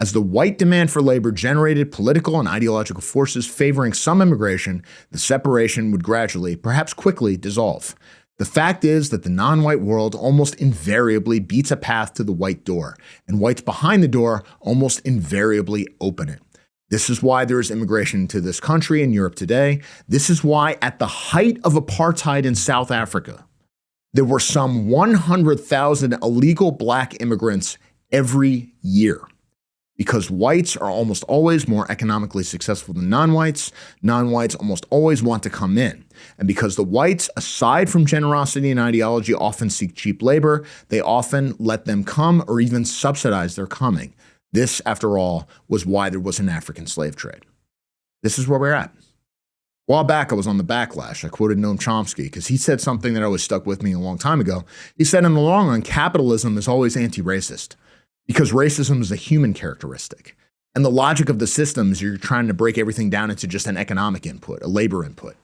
As the white demand for labor generated political and ideological forces favoring some immigration, the separation would gradually, perhaps quickly, dissolve. The fact is that the non-white world almost invariably beats a path to the white door, and whites behind the door almost invariably open it. This is why there is immigration to this country in Europe today. This is why at the height of apartheid in South Africa, there were some 100,000 illegal black immigrants every year. Because whites are almost always more economically successful than non-whites, non-whites almost always want to come in. And because the whites, aside from generosity and ideology, often seek cheap labor, they often let them come or even subsidize their coming. This, after all, was why there was an African slave trade. This is where we're at. A while back, I was on the backlash. I quoted Noam Chomsky because he said something that always stuck with me a long time ago. He said, in the long run, capitalism is always anti-racist. Because racism is a human characteristic. And the logic of the system is you're trying to break everything down into just an economic input, a labor input.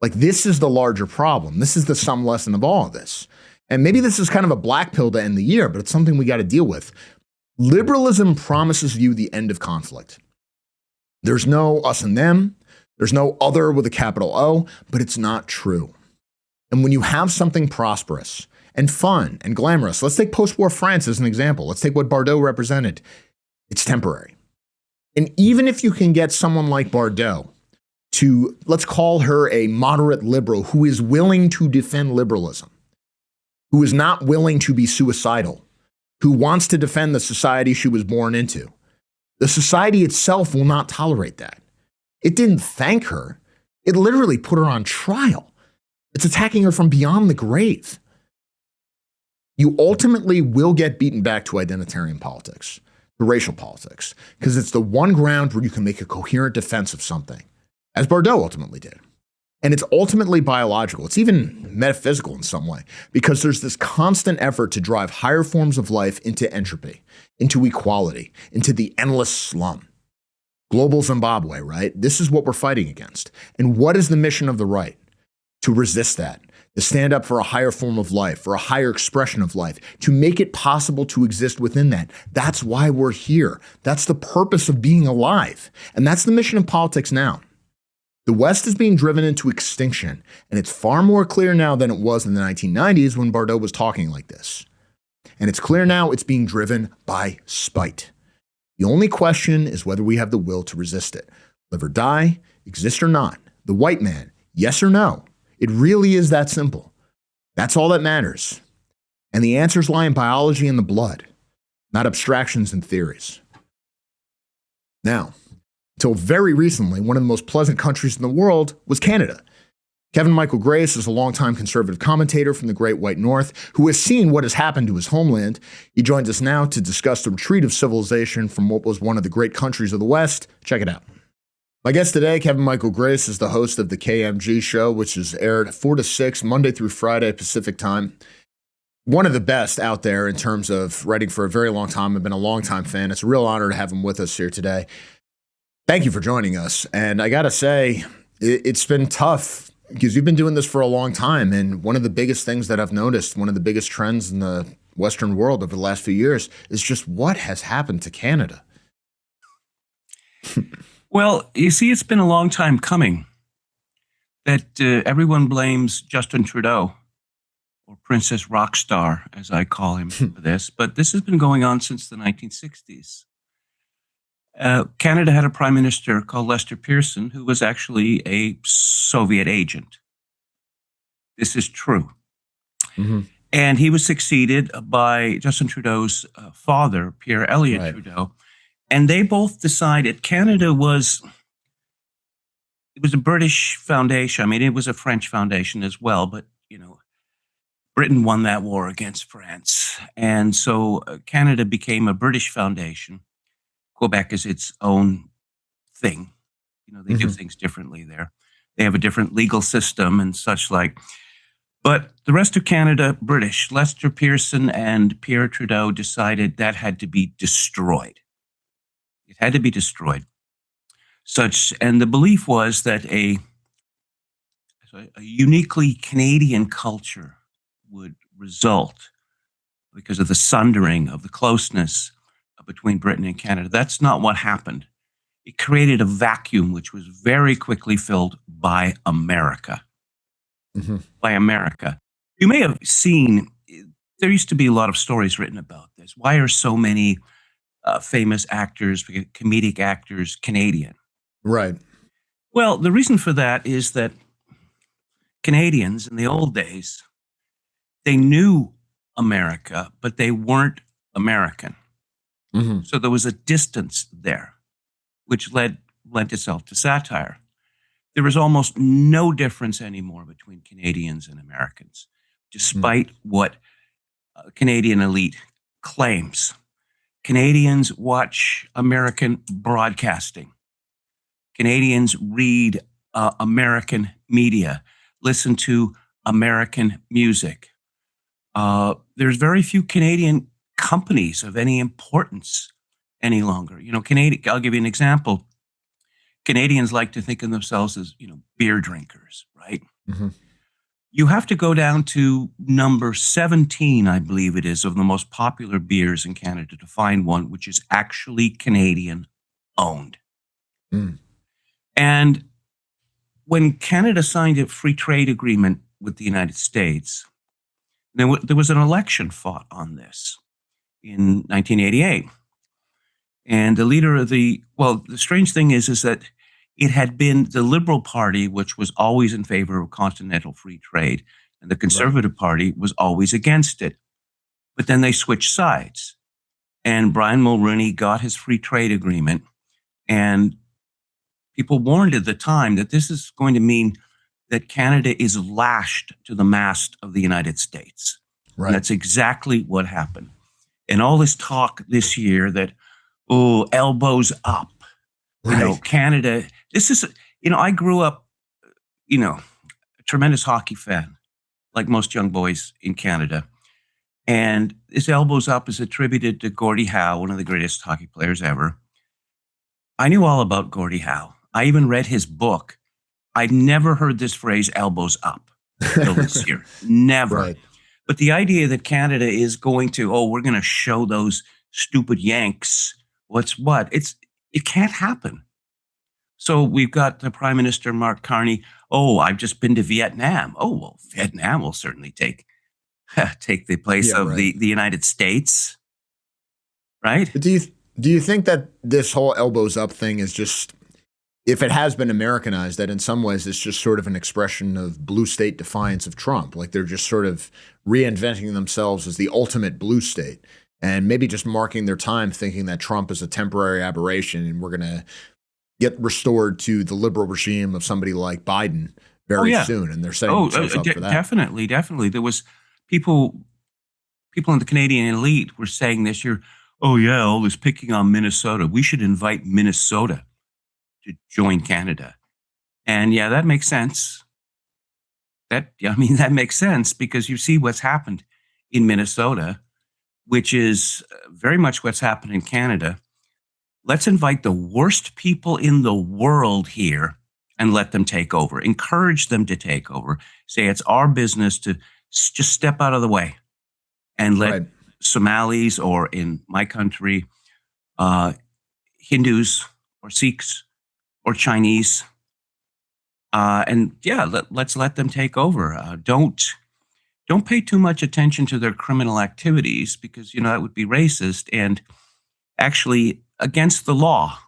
Like, this is the larger problem. This is the sum lesson of all of this. And maybe this is kind of a black pill to end the year, but it's something we got to deal with. Liberalism promises you the end of conflict. There's no us and them. There's no other with a capital O, but it's not true. And when you have something prosperous and fun and glamorous, let's take post-war France as an example. Let's take what Bardot represented. It's temporary. And even if you can get someone like Bardot to, let's call her a moderate liberal who is willing to defend liberalism, who is not willing to be suicidal, who wants to defend the society she was born into, the society itself will not tolerate that. It didn't thank her. It literally put her on trial. It's attacking her from beyond the grave. You ultimately will get beaten back to identitarian politics, to racial politics, because it's the one ground where you can make a coherent defense of something, as Bardot ultimately did. And it's ultimately biological. It's even metaphysical in some way, because there's this constant effort to drive higher forms of life into entropy, into equality, into the endless slum. Global Zimbabwe, right? This is what we're fighting against. And what is the mission of the right? To resist that, to stand up for a higher form of life, for a higher expression of life, to make it possible to exist within that. That's why we're here. That's the purpose of being alive. And that's the mission of politics now. The West is being driven into extinction, and it's far more clear now than it was in the 1990s when Bardot was talking like this. And it's clear now it's being driven by spite. The only question is whether we have the will to resist it. Live or die, exist or not. The white man, yes or no. It really is that simple. That's all that matters. And the answers lie in biology and the blood, not abstractions and theories. Now, until very recently, one of the most pleasant countries in the world was Canada. Kevin Michael Grace is a longtime conservative commentator from the Great White North who has seen what has happened to his homeland. He joins us now to discuss the retreat of civilization from what was one of the great countries of the West. Check it out. My guest today, Kevin Michael Grace, is the host of the KMG Show, which is aired 4 to 6, Monday through Friday, Pacific time. One of the best out there in terms of writing for a very long time. I've been a longtime fan. It's a real honor to have him with us here today. Thank you for joining us. And I got to say, it's been tough because you've been doing this for a long time. And one of the biggest things that I've noticed, one of the biggest trends in the Western world over the last few years is just what has happened to Canada. Well, you see, it's been a long time coming that everyone blames Justin Trudeau, or Princess Rockstar, as I call him for this. But this has been going on since the 1960s. Canada had a prime minister called Lester Pearson, who was actually a Soviet agent. This is true. Mm-hmm. And he was succeeded by Justin Trudeau's father, Pierre Elliott Trudeau. And they both decided Canada it was a British foundation. I mean, it was a French foundation as well, but, you know, Britain won that war against France. And so Canada became a British foundation. Quebec is its own thing. You know, they do things differently there. They have a different legal system and such like. But the rest of Canada, British. Lester Pearson and Pierre Trudeau decided that had to be destroyed. It had to be destroyed. And the belief was that a uniquely Canadian culture would result because of the sundering of the closeness between Britain and Canada. That's not what happened. It created a vacuum which was very quickly filled by America. Mm-hmm. By America. You may have seen, there used to be a lot of stories written about this. Why are so many famous actors, comedic actors, Canadian? Right. Well, the reason for that is that Canadians in the old days, they knew America, but they weren't American. Mm-hmm. So there was a distance there, which lent itself to satire. There is almost no difference anymore between Canadians and Americans, despite what Canadian elite claims. Canadians watch American broadcasting. Canadians read American media, listen to American music. There's very few Canadian companies of any importance any longer. You know, I'll give you an example. Canadians like to think of themselves as, you know, beer drinkers, right? Mm-hmm. You have to go down to number 17, I believe it is, of the most popular beers in Canada to find one which is actually Canadian owned. Mm. And when Canada signed a free trade agreement with the United States, there was an election fought on this in 1988. And the leader of the strange thing is that it had been the Liberal Party, which was always in favor of continental free trade, and the Conservative Party was always against it. But then they switched sides. And Brian Mulroney got his free trade agreement. And people warned at the time that this is going to mean that Canada is lashed to the mast of the United States. Right. And that's exactly what happened. And all this talk this year that, elbows up, right. You know, Canada, this is, you know, I grew up, you know, tremendous hockey fan, like most young boys in Canada. And his elbows up is attributed to Gordie Howe, one of the greatest hockey players ever. I knew all about Gordie Howe. I even read his book. I'd never heard this phrase, elbows up, till this year. Never. Right. But the idea that Canada is going to, we're going to show those stupid Yanks what's what, it can't happen. So we've got the Prime Minister, Mark Carney. I've just been to Vietnam. Oh, well, Vietnam will certainly take the place of the United States, right? But do you think that this whole elbows up thing is just, if it has been Americanized, that in some ways it's just sort of an expression of blue state defiance of Trump? Like they're just sort of reinventing themselves as the ultimate blue state and maybe just marking their time thinking that Trump is a temporary aberration and we're going to get restored to the liberal regime of somebody like Biden very soon. And they're setting themselves up for that. Definitely. There was people in the Canadian elite were saying this year, all this picking on Minnesota. We should invite Minnesota to join Canada. And that makes sense. That makes sense because you see what's happened in Minnesota, which is very much what's happened in Canada. Let's invite the worst people in the world here and let them take over. Encourage them to take over. Say it's our business to just step out of the way and let Somalis, or in my country, Hindus or Sikhs or Chinese, let's let them take over. Don't pay too much attention to their criminal activities because that would be racist and actually against the law,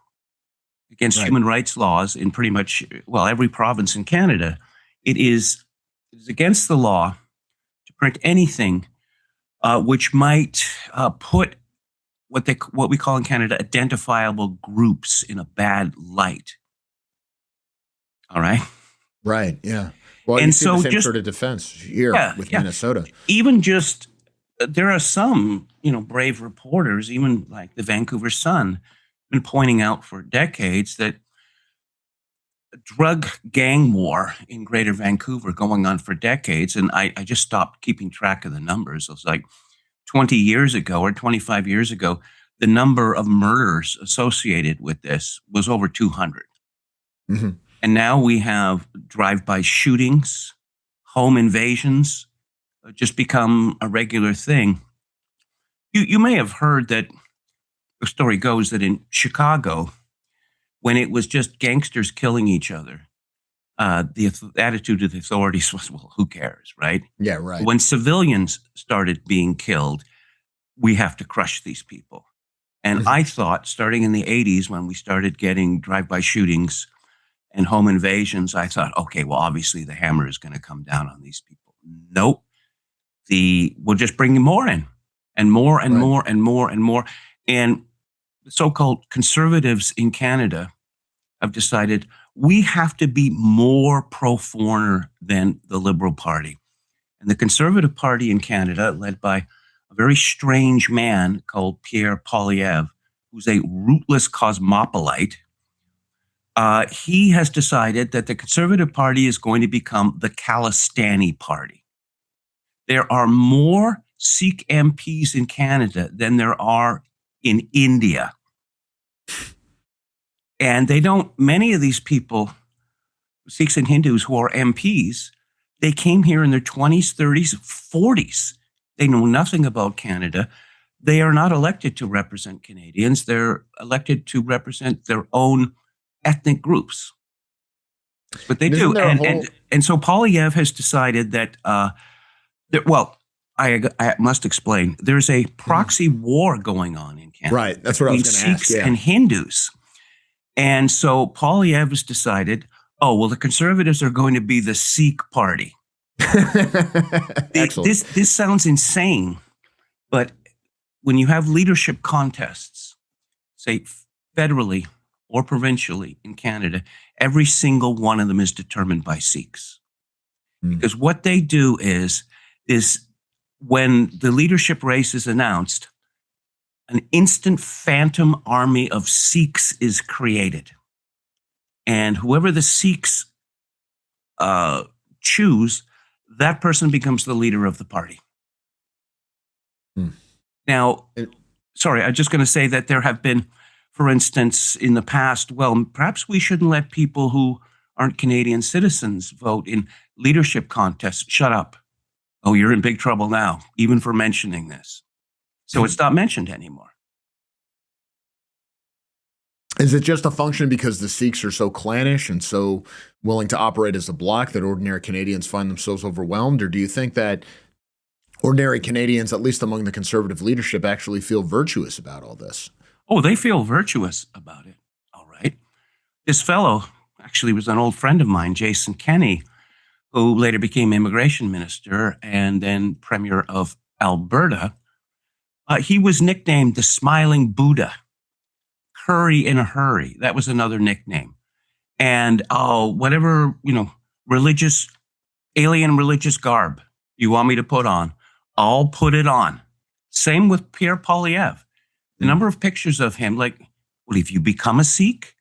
against human rights laws in pretty much every province in Canada. It is against the law to print anything which might put what we call in Canada identifiable groups in a bad light. All right. Right. Yeah. Well, and you see so the same just, sort of defense here with Minnesota. Even just there are some, brave reporters, even like the Vancouver Sun, been pointing out for decades that a drug gang war in Greater Vancouver going on for decades, and I just stopped keeping track of the numbers. It was like 20 years ago or 25 years ago, the number of murders associated with this was over 200. Mm-hmm. And now we have drive-by shootings, home invasions, just become a regular thing. You may have heard that the story goes that in Chicago, when it was just gangsters killing each other, the attitude of the authorities was, well, who cares, right? Yeah, right. When civilians started being killed, we have to crush these people. And I thought, starting in the 80s, when we started getting drive-by shootings and home invasions, I thought, okay, well, obviously the hammer is going to come down on these people. Nope. We'll just bring more in, and more and more and more and more. And the so-called conservatives in Canada have decided we have to be more pro-foreigner than the Liberal Party. And the Conservative Party in Canada, led by a very strange man called Pierre Poilievre, who's a rootless cosmopolite, he has decided that the Conservative Party is going to become the Khalistani Party. There are more Sikh MPs in Canada than there are in India. And many of these people, Sikhs and Hindus who are MPs, they came here in their 20s, 30s, 40s. They know nothing about Canada. They are not elected to represent Canadians. They're elected to represent their own ethnic groups. But they do. And so Poilievre has decided that, I must explain. There's a proxy war going on in Canada. Right. That's what I was going to ask. Sikhs and Hindus. And so Poilievre has decided, the Conservatives are going to be the Sikh party. This sounds insane, but when you have leadership contests, say federally or provincially in Canada, every single one of them is determined by Sikhs. Because what they do is when the leadership race is announced, an instant phantom army of Sikhs is created. And whoever the Sikhs choose, that person becomes the leader of the party. Now, sorry, I'm just going to say that there have been, for instance, in the past, well, perhaps we shouldn't let people who aren't Canadian citizens vote in leadership contests. Shut up. Oh, you're in big trouble now, even for mentioning this. So it's not mentioned anymore. Is it just a function because the Sikhs are so clannish and so willing to operate as a bloc that ordinary Canadians find themselves overwhelmed? Or do you think that ordinary Canadians, at least among the conservative leadership, actually feel virtuous about all this? Oh, they feel virtuous about it. All right. This fellow actually was an old friend of mine, Jason Kenney, who later became immigration minister and then premier of Alberta. He was nicknamed the Smiling Buddha. Curry in a hurry. That was another nickname. And whatever, alien religious garb you want me to put on, I'll put it on. Same with Pierre Poilievre. The number of pictures of him, like, well, if you become a Sikh,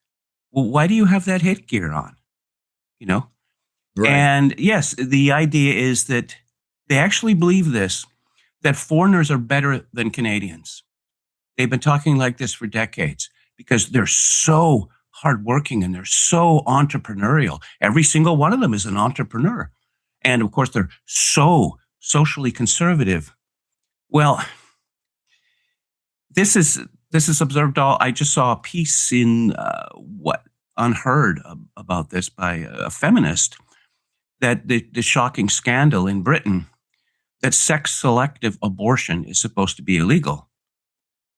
well, why do you have that headgear on? Right. And yes, the idea is that they actually believe this, that foreigners are better than Canadians. They've been talking like this for decades because they're so hardworking and they're so entrepreneurial. Every single one of them is an entrepreneur. And of course, they're so socially conservative. Well, this is observed all. I just saw a piece in Unheard about this by a feminist, that the shocking scandal in Britain that sex-selective abortion is supposed to be illegal,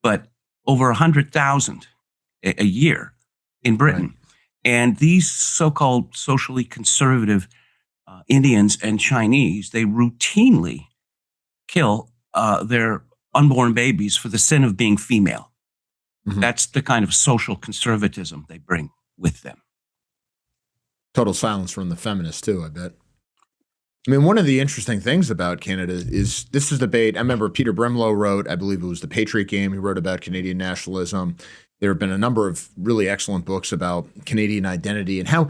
but over 100,000 a year in Britain. Right. And these so-called socially conservative Indians and Chinese, they routinely kill their unborn babies for the sin of being female. Mm-hmm. That's the kind of social conservatism they bring with them. Total silence from the feminists too, I bet. I mean, one of the interesting things about Canada is this is debate. I remember Peter Brimlow wrote, I believe it was The Patriot Game. He wrote about Canadian nationalism. There have been a number of really excellent books about Canadian identity and how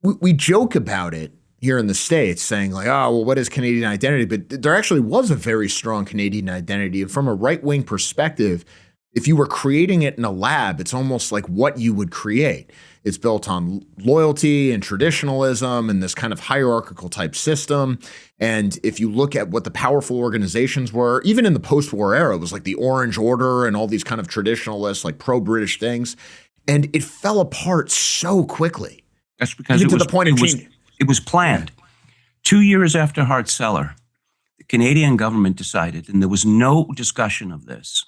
we joke about it here in the States, saying like, oh, well, what is Canadian identity? But there actually was a very strong Canadian identity. And from a right-wing perspective, if you were creating it in a lab, it's almost like what you would create. It's built on loyalty and traditionalism and this kind of hierarchical type system. And if you look at what the powerful organizations were, even in the post-war era, it was like the Orange Order and all these kind of traditionalists, like pro-British things. And it fell apart so quickly. That's because it was planned. 2 years after Hart-Celler, the Canadian government decided, and there was no discussion of this.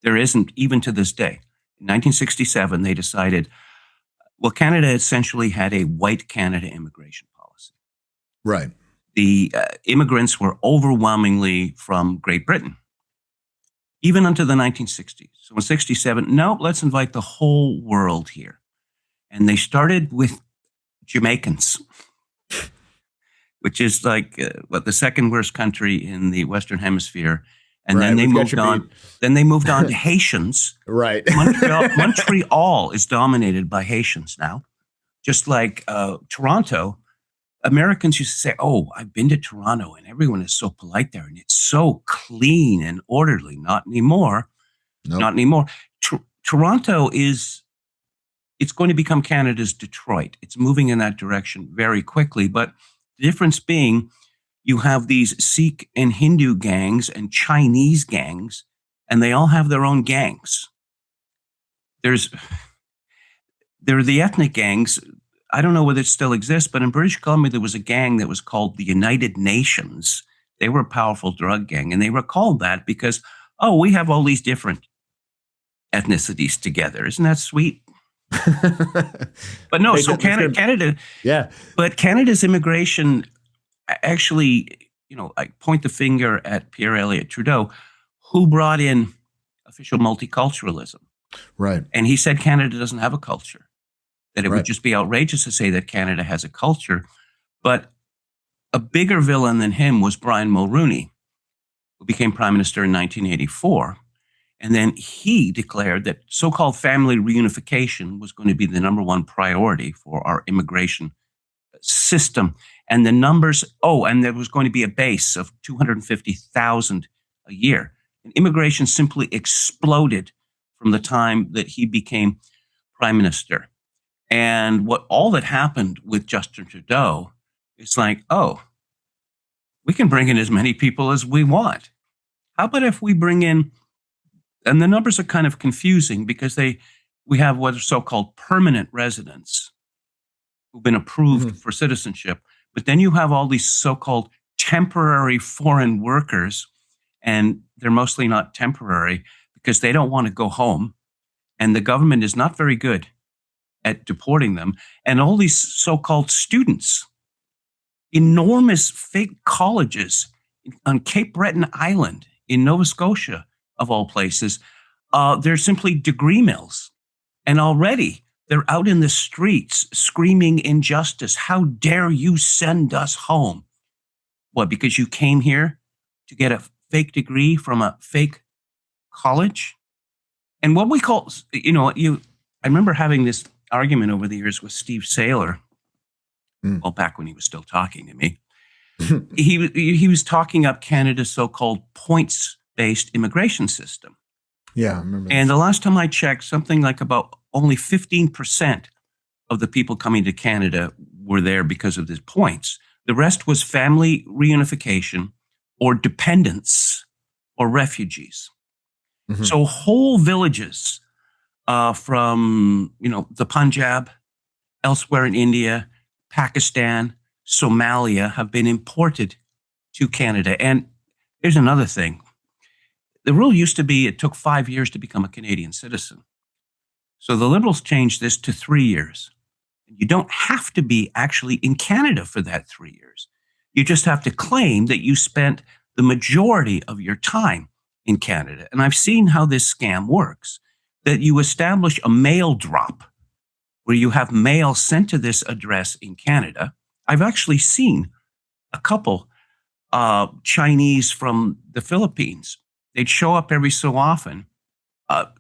There isn't even to this day. In 1967, they decided, well, Canada essentially had a white Canada immigration policy. Right. The immigrants were overwhelmingly from Great Britain, even until the 1960s. So in 67, no, let's invite the whole world here. And they started with Jamaicans, which is like the second worst country in the Western Hemisphere. And right, then they moved on. Then they moved on to Haitians. Right. Montreal is dominated by Haitians now. Just like Toronto, Americans used to say, "Oh, I've been to Toronto, and everyone is so polite there, and it's so clean and orderly." Not anymore. Nope. Not anymore. Toronto it's going to become Canada's Detroit. It's moving in that direction very quickly. But the difference being, you have these Sikh and Hindu gangs and Chinese gangs, and they all have their own gangs. There are the ethnic gangs. I don't know whether it still exists, but in British Columbia, there was a gang that was called the United Nations. They were a powerful drug gang, and they were called that because, oh, we have all these different ethnicities together. Isn't that sweet? But no, so Canada, yeah. But Canada's immigration, actually, I point the finger at Pierre Elliott Trudeau, who brought in official multiculturalism. Right. And he said Canada doesn't have a culture, that it would just be outrageous to say that Canada has a culture. But a bigger villain than him was Brian Mulroney, who became prime minister in 1984. And then he declared that so-called family reunification was going to be the number one priority for our immigration system. And the numbers, and there was going to be a base of 250,000 a year. And immigration simply exploded from the time that he became prime minister. And all that happened with Justin Trudeau is like, we can bring in as many people as we want. How about if we bring in, and the numbers are kind of confusing because we have what are so-called permanent residents who've been approved for citizenship, but then you have all these so-called temporary foreign workers, and they're mostly not temporary because they don't want to go home, and the government is not very good at deporting them, and all these so-called students, enormous fake colleges on Cape Breton Island in Nova Scotia, of all places, they're simply degree mills. And already they're out in the streets screaming injustice. How dare you send us home? What, because you came here to get a fake degree from a fake college? And what we call, I remember having this argument over the years with Steve Saylor, well, back when he was still talking to me. He was talking up Canada's so-called points-based immigration system. Yeah, I remember. And the last time I checked, something like about only 15% of the people coming to Canada were there because of these points. The rest was family reunification or dependents or refugees. So whole villages from, the Punjab, elsewhere in India, Pakistan, Somalia have been imported to Canada. And here's another thing. The rule used to be it took 5 years to become a Canadian citizen. So the Liberals changed this to 3 years. You don't have to be actually in Canada for that 3 years. You just have to claim that you spent the majority of your time in Canada. And I've seen how this scam works, that you establish a mail drop where you have mail sent to this address in Canada. I've actually seen a couple Chinese from the Philippines. They'd show up every so often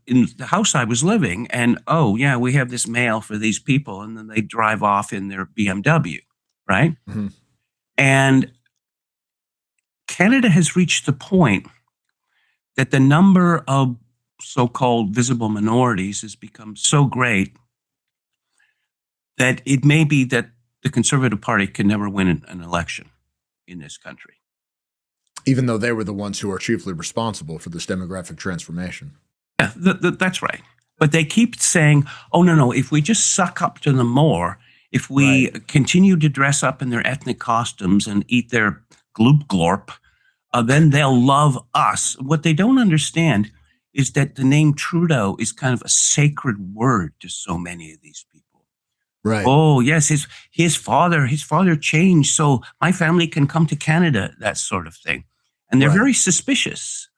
in the house I was living, and we have this mail for these people, and then they drive off in their BMW, right? And Canada has reached the point that the number of so-called visible minorities has become so great that it may be that the Conservative Party can never win an election in this country. Even though they were the ones who are chiefly responsible for this demographic transformation. Yeah, that's right. But they keep saying, no, if we just suck up to them more, if we continue to dress up in their ethnic costumes and eat their gloop glorp, then they'll love us. What they don't understand is that the name Trudeau is kind of a sacred word to so many of these people. Right. Oh, yes, his father changed so my family can come to Canada, that sort of thing. And they're very suspicious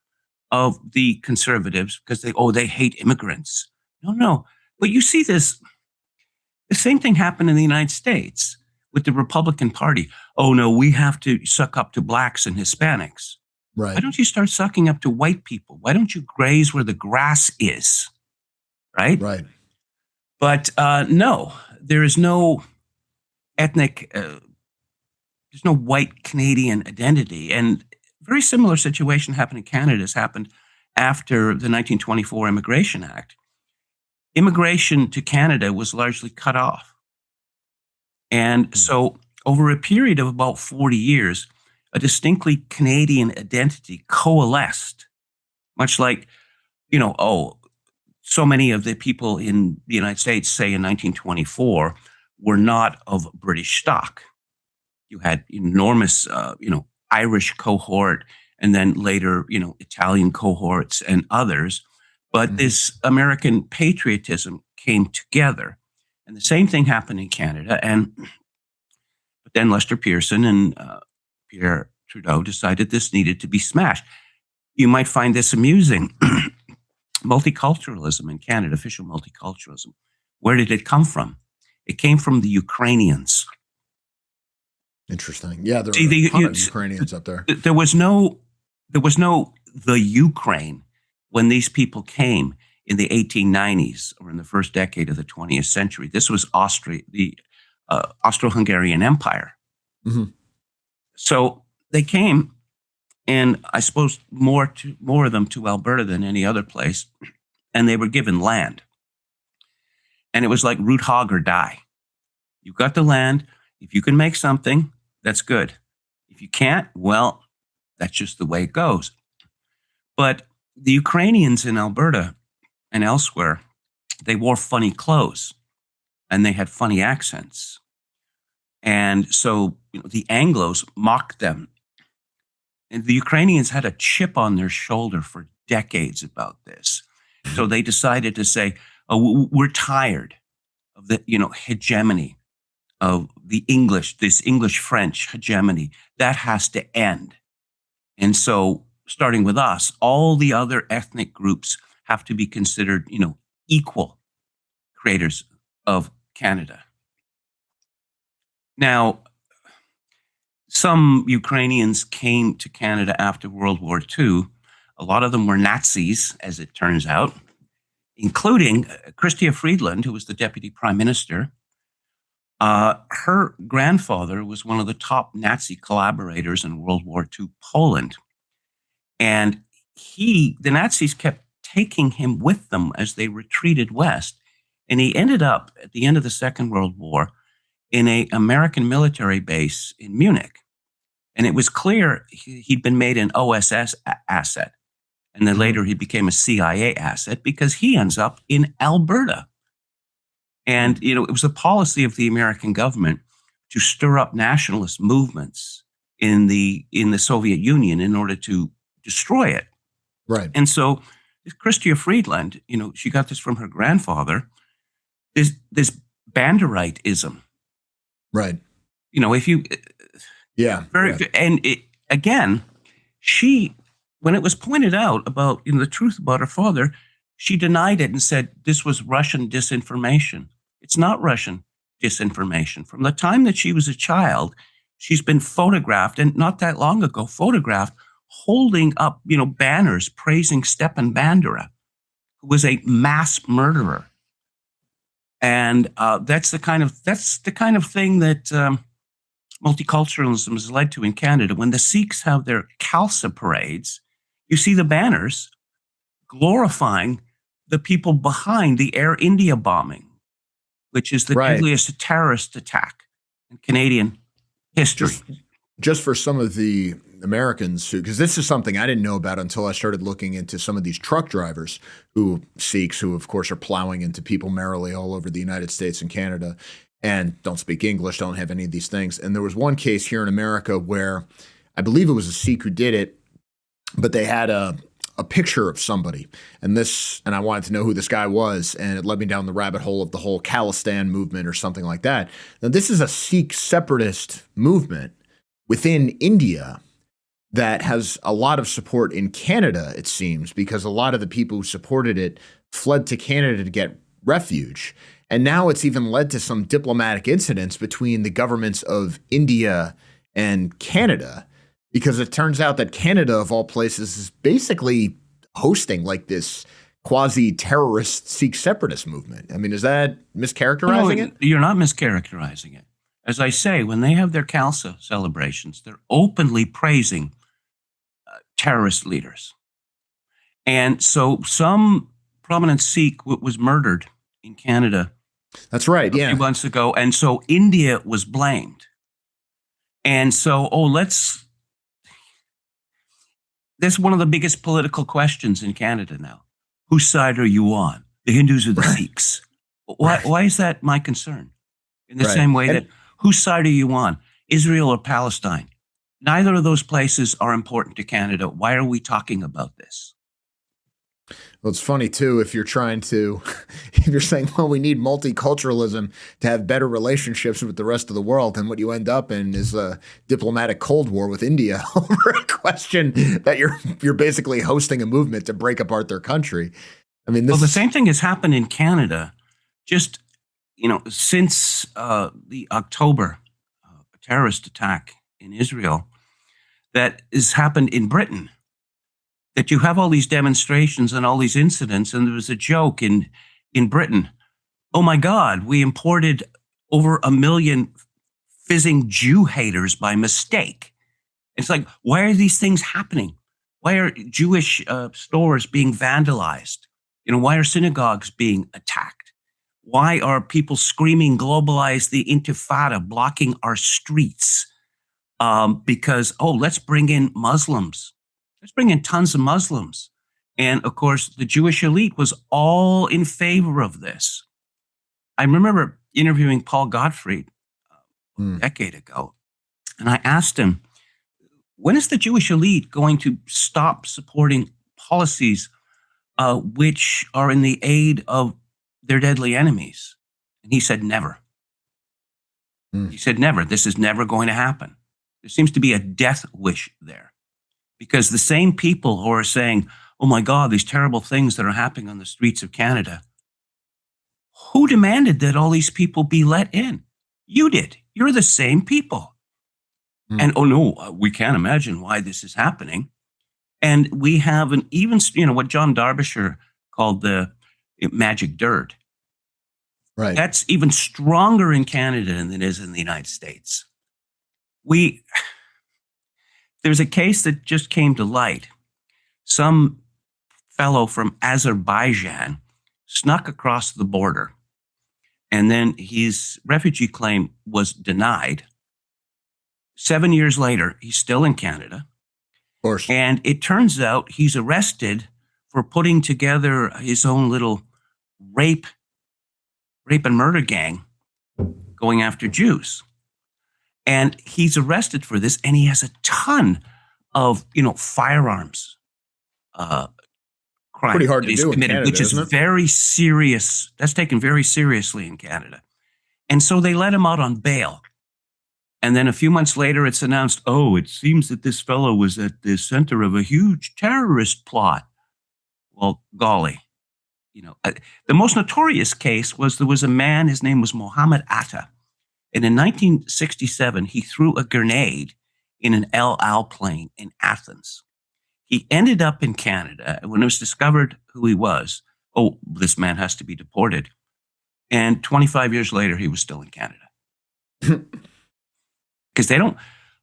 of the Conservatives because they hate immigrants. No. But you see the same thing happened in the United States with the Republican Party. Oh, no, we have to suck up to blacks and Hispanics. Right. Why don't you start sucking up to white people? Why don't you graze where the grass is? Right? Right. But no, there is no ethnic, there's no white Canadian identity. And very similar situation happened in Canada has happened after the 1924 Immigration Act. Immigration to Canada was largely cut off. And so over a period of about 40 years, a distinctly Canadian identity coalesced, much like, so many of the people in the United States, say in 1924, were not of British stock. You had enormous, Irish cohort, and then later, Italian cohorts and others. But this American patriotism came together. And the same thing happened in Canada. But then Lester Pearson and Pierre Trudeau decided this needed to be smashed. You might find this amusing. Multiculturalism in Canada, official multiculturalism. Where did it come from? It came from the Ukrainians. Interesting. Yeah, there were a ton of Ukrainians up there. There was no the Ukraine when these people came in the 1890s or in the first decade of the 20th century. This was the Austro-Hungarian Empire. Mhm. So they came, and I suppose more of them to Alberta than any other place, and they were given land. And it was like root hog or die. You've got the land. If you can make something, that's good. If you can't, well, that's just the way it goes. But the Ukrainians in Alberta and elsewhere, they wore funny clothes and they had funny accents. And so the Anglos mocked them. And the Ukrainians had a chip on their shoulder for decades about this. So they decided to say, oh, we're tired of the hegemony of the English, this English-French hegemony. That has to end. And so starting with us, all the other ethnic groups have to be considered, equal creators of Canada. Now, some Ukrainians came to Canada after World War II. A lot of them were Nazis, as it turns out, including Chrystia Friedland, who was the deputy prime minister. Her grandfather was one of the top Nazi collaborators in World War II Poland. And the Nazis kept taking him with them as they retreated west. And he ended up, at the end of the Second World War, in an American military base in Munich. And it was clear he'd been made an OSS asset. And then later he became a CIA asset because he ends up in Alberta. And, it was a policy of the American government to stir up nationalist movements in the Soviet Union in order to destroy it. Right. And so Chrystia Friedland, she got this from her grandfather, this Banderitism. Right. If you... Yeah. And again, when it was pointed out about the truth about her father, she denied it and said this was Russian disinformation. It's not Russian disinformation. From the time that she was a child, she's been photographed, and not that long ago, photographed holding up, banners praising Stepan Bandera, who was a mass murderer. And that's the kind of thing that multiculturalism has led to in Canada. When the Sikhs have their Khalsa parades, you see the banners glorifying the people behind the Air India bombing, which is the deadliest terrorist attack in Canadian history. Just for some of the Americans because this is something I didn't know about until I started looking into some of these truck drivers Sikhs who of course are plowing into people merrily all over the United States and Canada and don't speak English, don't have any of these things. And there was one case here in America where I believe it was a Sikh who did it, but they had a picture of somebody and I wanted to know who this guy was, and it led me down the rabbit hole of the whole Khalistan movement or something like that. Now, this is a Sikh separatist movement within India that has a lot of support in Canada, it seems, because a lot of the people who supported it fled to Canada to get refuge. And now it's even led to some diplomatic incidents between the governments of India and Canada, because it turns out that Canada, of all places, is basically hosting like this quasi-terrorist Sikh separatist movement. I mean, is that mischaracterizing it? You're not mischaracterizing it. As I say, when they have their Khalsa celebrations, they're openly praising terrorist leaders. And so some prominent Sikh was murdered in Canada. That's right, a few months ago. And so India was blamed. And so, that's one of the biggest political questions in Canada now. Whose side are you on? The Hindus or the Sikhs? Why is that my concern? In the same way that, whose side are you on? Israel or Palestine? Neither of those places are important to Canada. Why are we talking about this? Well, it's funny, too, if you're saying, well, we need multiculturalism to have better relationships with the rest of the world, and what you end up in is a diplomatic Cold War with India over a question that you're basically hosting a movement to break apart their country. I mean, the same thing has happened in Canada just, since the October terrorist attack in Israel that has happened in Britain. That you have all these demonstrations and all these incidents, and there was a joke in Britain. Oh my God, we imported over 1 million fizzing Jew haters by mistake. It's like, why are these things happening? Why are Jewish stores being vandalized? Why are synagogues being attacked? Why are people screaming, globalize the Intifada, blocking our streets? Because, let's bring in Muslims. Let's bring in tons of Muslims. And of course, the Jewish elite was all in favor of this. I remember interviewing Paul Gottfried a decade ago, and I asked him, when is the Jewish elite going to stop supporting policies which are in the aid of their deadly enemies? And he said, never. He said, never. This is never going to happen. There seems to be a death wish there, because the same people who are saying, oh my God, these terrible things that are happening on the streets of Canada, who demanded that all these people be let in? You did. You're the same people. And oh no, we can't imagine why this is happening. And we have an even, what John Derbyshire called the magic dirt. Right. That's even stronger in Canada than it is in the United States. There's a case that just came to light. Some fellow from Azerbaijan snuck across the border, and then his refugee claim was denied. 7 years later, he's still in Canada. Of course. And it turns out he's arrested for putting together his own little rape and murder gang going after Jews. And he's arrested for this, and he has a ton of, firearms crime. Pretty hard to do in committed, Canada, which is isn't it? very serious. That's taken very seriously in Canada. And so they let him out on bail. And then a few months later, it's announced, it seems that this fellow was at the center of a huge terrorist plot. Well, golly. The most notorious case was there was a man, his name was Mohammed Atta. And in 1967, he threw a grenade in an El Al plane in Athens. He ended up in Canada. And when it was discovered who he was, this man has to be deported. And 25 years later, he was still in Canada. Because they don't,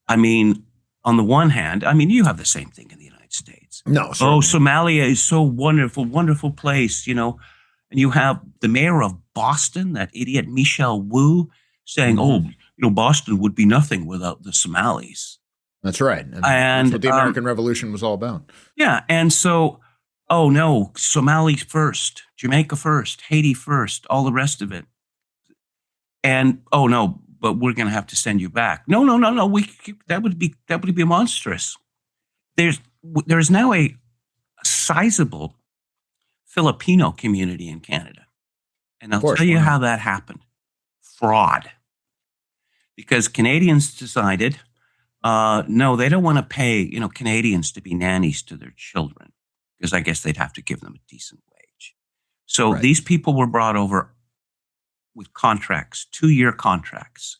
on the one hand, you have the same thing in the United States. No. Certainly. Somalia is so wonderful, wonderful place, and you have the mayor of Boston, that idiot Michelle Wu, saying, Boston would be nothing without the Somalis. That's right. And that's what the American Revolution was all about. Yeah. And so, no, Somali first, Jamaica first, Haiti first, all the rest of it. And, no, but we're going to have to send you back. No. That would be monstrous. There's now a sizable Filipino community in Canada. And I'll tell you how that happened. Fraud. Because Canadians decided, no, they don't want to pay, Canadians to be nannies to their children, because I guess they'd have to give them a decent wage. So these people were brought over with contracts, 2-year contracts.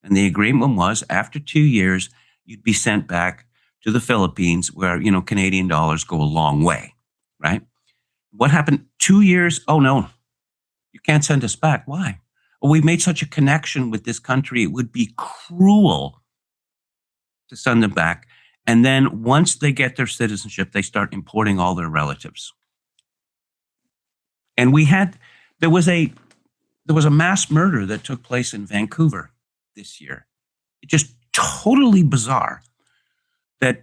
And the agreement was after 2 years, you'd be sent back to the Philippines where, Canadian dollars go a long way, right? What happened? 2 years? Oh, no, you can't send us back. Why? We've made such a connection with this country, it would be cruel to send them back. And then once they get their citizenship, they start importing all their relatives. And there was a mass murder that took place in Vancouver this year. It's just totally bizarre that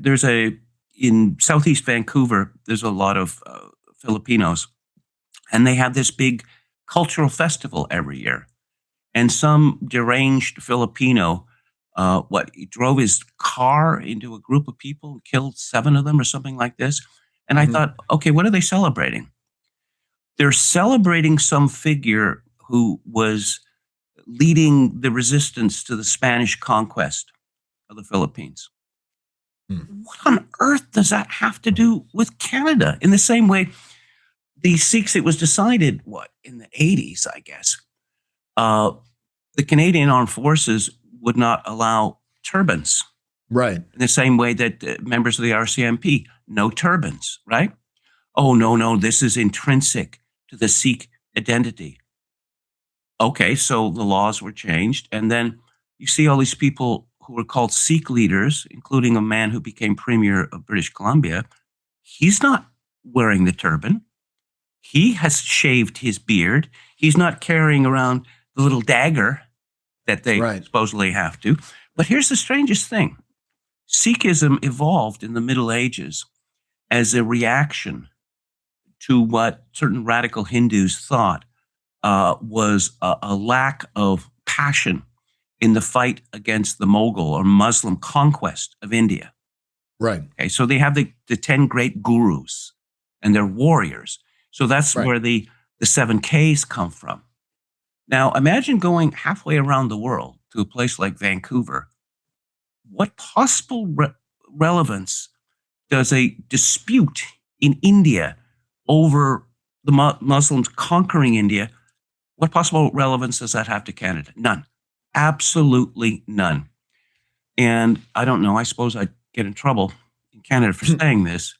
in Southeast Vancouver, there's a lot of Filipinos, and they have this big cultural festival every year. And some deranged Filipino, he drove his car into a group of people and killed 7 of them or something like this. And I thought, okay, what are they celebrating? They're celebrating some figure who was leading the resistance to the Spanish conquest of the Philippines. What on earth does that have to do with Canada? In the same way, the Sikhs, it was decided, in the 80s, I guess, the Canadian Armed Forces would not allow turbans. Right. In the same way that members of the RCMP, no turbans, right? Oh, no, this is intrinsic to the Sikh identity. Okay, so the laws were changed. And then you see all these people who were called Sikh leaders, including a man who became premier of British Columbia. He's not wearing the turban. He has shaved his beard. He's not carrying around the little dagger that they supposedly have to. But here's the strangest thing. Sikhism evolved in the Middle Ages as a reaction to what certain radical Hindus thought was a lack of passion in the fight against the Mughal or Muslim conquest of India. Right. Okay, so they have the 10 great gurus and they're warriors. So that's where the 7 Ks come from. Now, imagine going halfway around the world to a place like Vancouver. What possible relevance does a dispute in India over the Muslims conquering India, what possible relevance does that have to Canada? None. Absolutely none. And I don't know, I suppose I'd get in trouble in Canada for saying this.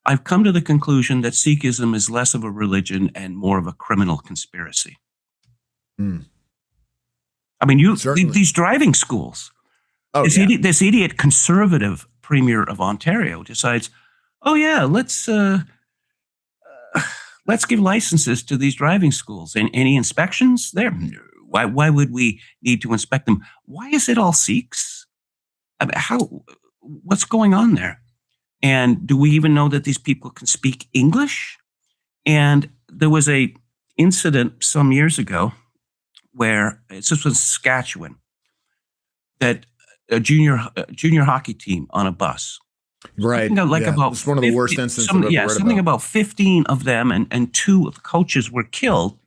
I've come to the conclusion that Sikhism is less of a religion and more of a criminal conspiracy. I mean, these driving schools, this idiot conservative premier of Ontario decides, oh yeah, let's give licenses to these driving schools. And any inspections there? No. Why would we need to inspect them? Why is it all Sikhs? I mean, what's going on there? And do we even know that these people can speak English? And there was a incident some years ago where this was in Saskatchewan, that a junior hockey team on a bus. Right. About it's one of the worst incidents I've ever read something about 15 of them and 2 of the coaches were killed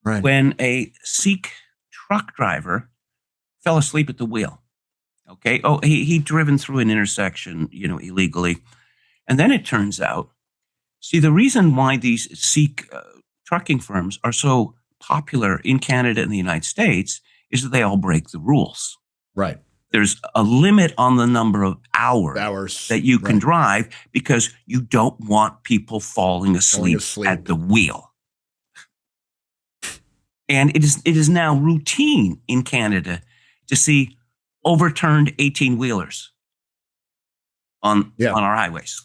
when a Sikh truck driver fell asleep at the wheel. Okay. Oh, he'd driven through an intersection, illegally. And then it turns out, see, the reason why these Sikh trucking firms are so popular in Canada and the United States is that they all break the rules. Right. There's a limit on the number of hours that you can drive because you don't want people falling asleep at the wheel. And it is now routine in Canada to see overturned 18-wheelers on our highways.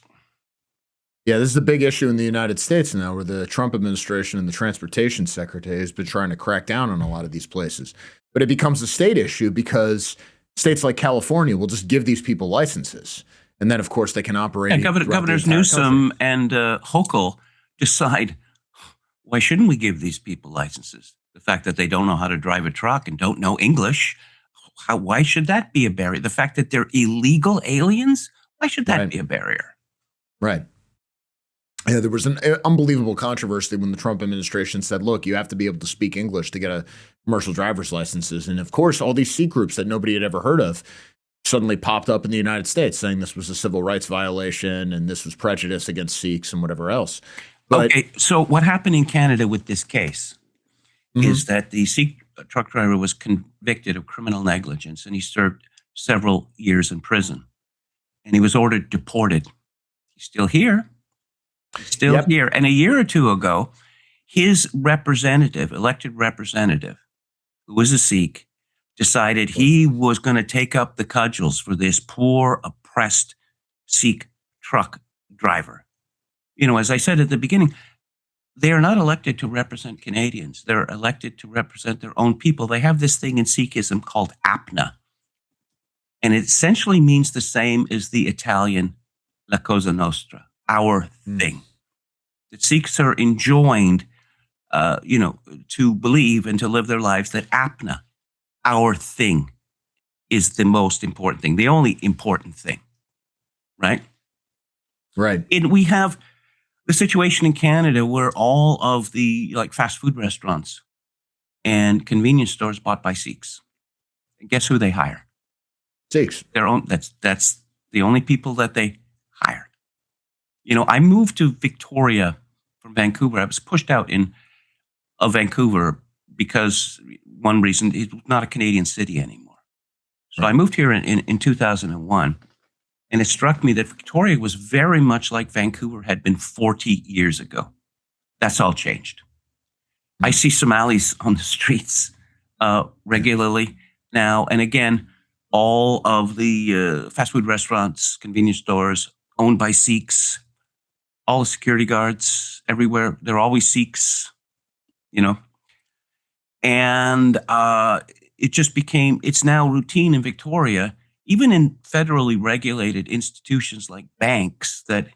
Yeah, this is a big issue in the United States now, where the Trump administration and the transportation secretary has been trying to crack down on a lot of these places. But it becomes a state issue because states like California will just give these people licenses. And then, of course, they can operate. Yeah, Governors Newsom and Hochul decide, why shouldn't we give these people licenses? The fact that they don't know how to drive a truck and don't know English, why should that be a barrier? The fact that they're illegal aliens, why should that be a barrier? Right. Yeah, there was an unbelievable controversy when the Trump administration said, look, you have to be able to speak English to get a commercial driver's licenses. And of course, all these Sikh groups that nobody had ever heard of suddenly popped up in the United States saying this was a civil rights violation and this was prejudice against Sikhs and whatever else. But, okay, so what happened in Canada with this case is that the Sikh truck driver was convicted of criminal negligence and he served several years in prison. And he was ordered deported. He's still here. Here. And a year or two ago, his elected representative, who was a Sikh, decided he was going to take up the cudgels for this poor, oppressed Sikh truck driver. As I said at the beginning, they are not elected to represent Canadians. They're elected to represent their own people. They have this thing in Sikhism called apna. And it essentially means the same as the Italian La Cosa Nostra, our thing. That Sikhs are enjoined, to believe and to live their lives that apna, our thing, is the most important thing, the only important thing, right? Right. And we have the situation in Canada where all of the fast food restaurants and convenience stores bought by Sikhs. And guess who they hire? Sikhs. Their own. That's the only people that they hire. I moved to Victoria from Vancouver. I was pushed out of Vancouver because one reason, it's not a Canadian city anymore. So I moved here in 2001, and it struck me that Victoria was very much like Vancouver had been 40 years ago. That's all changed. I see Somalis on the streets regularly. now. And again, all of the fast food restaurants, convenience stores owned by Sikhs, all the security guards everywhere, they're always Sikhs, you know. And it just became, it's now routine in Victoria, even in federally regulated institutions like banks, that,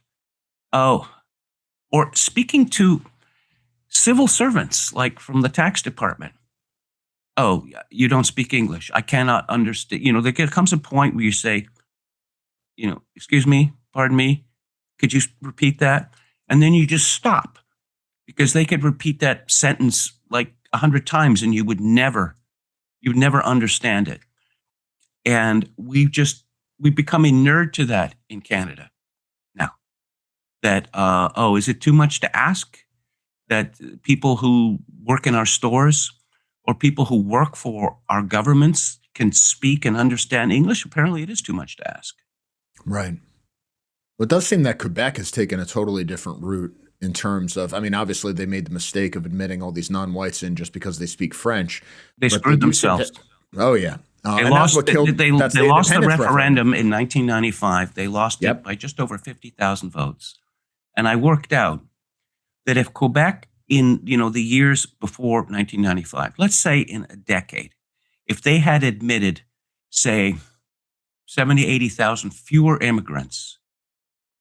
or speaking to civil servants, like from the tax department. Oh, you don't speak English. I cannot understand. You know, there comes a point where you say, you know, excuse me, pardon me, could you repeat that? And then you just stop, because they could repeat that sentence like 100 times and you'd never understand it. And we've become inured to that in Canada now. That, is it too much to ask that people who work in our stores or people who work for our governments can speak and understand English? Apparently it is too much to ask. Right. Well, it does seem that Quebec has taken a totally different route in terms of, I mean, obviously they made the mistake of admitting all these non-whites in just because they speak French. They screwed themselves. Oh, yeah. They lost the referendum in 1995. They lost Yep. it by just over 50,000 votes. And I worked out that if Quebec in, the years before 1995, let's say in a decade, if they had admitted, say, 70, 80,000 fewer immigrants,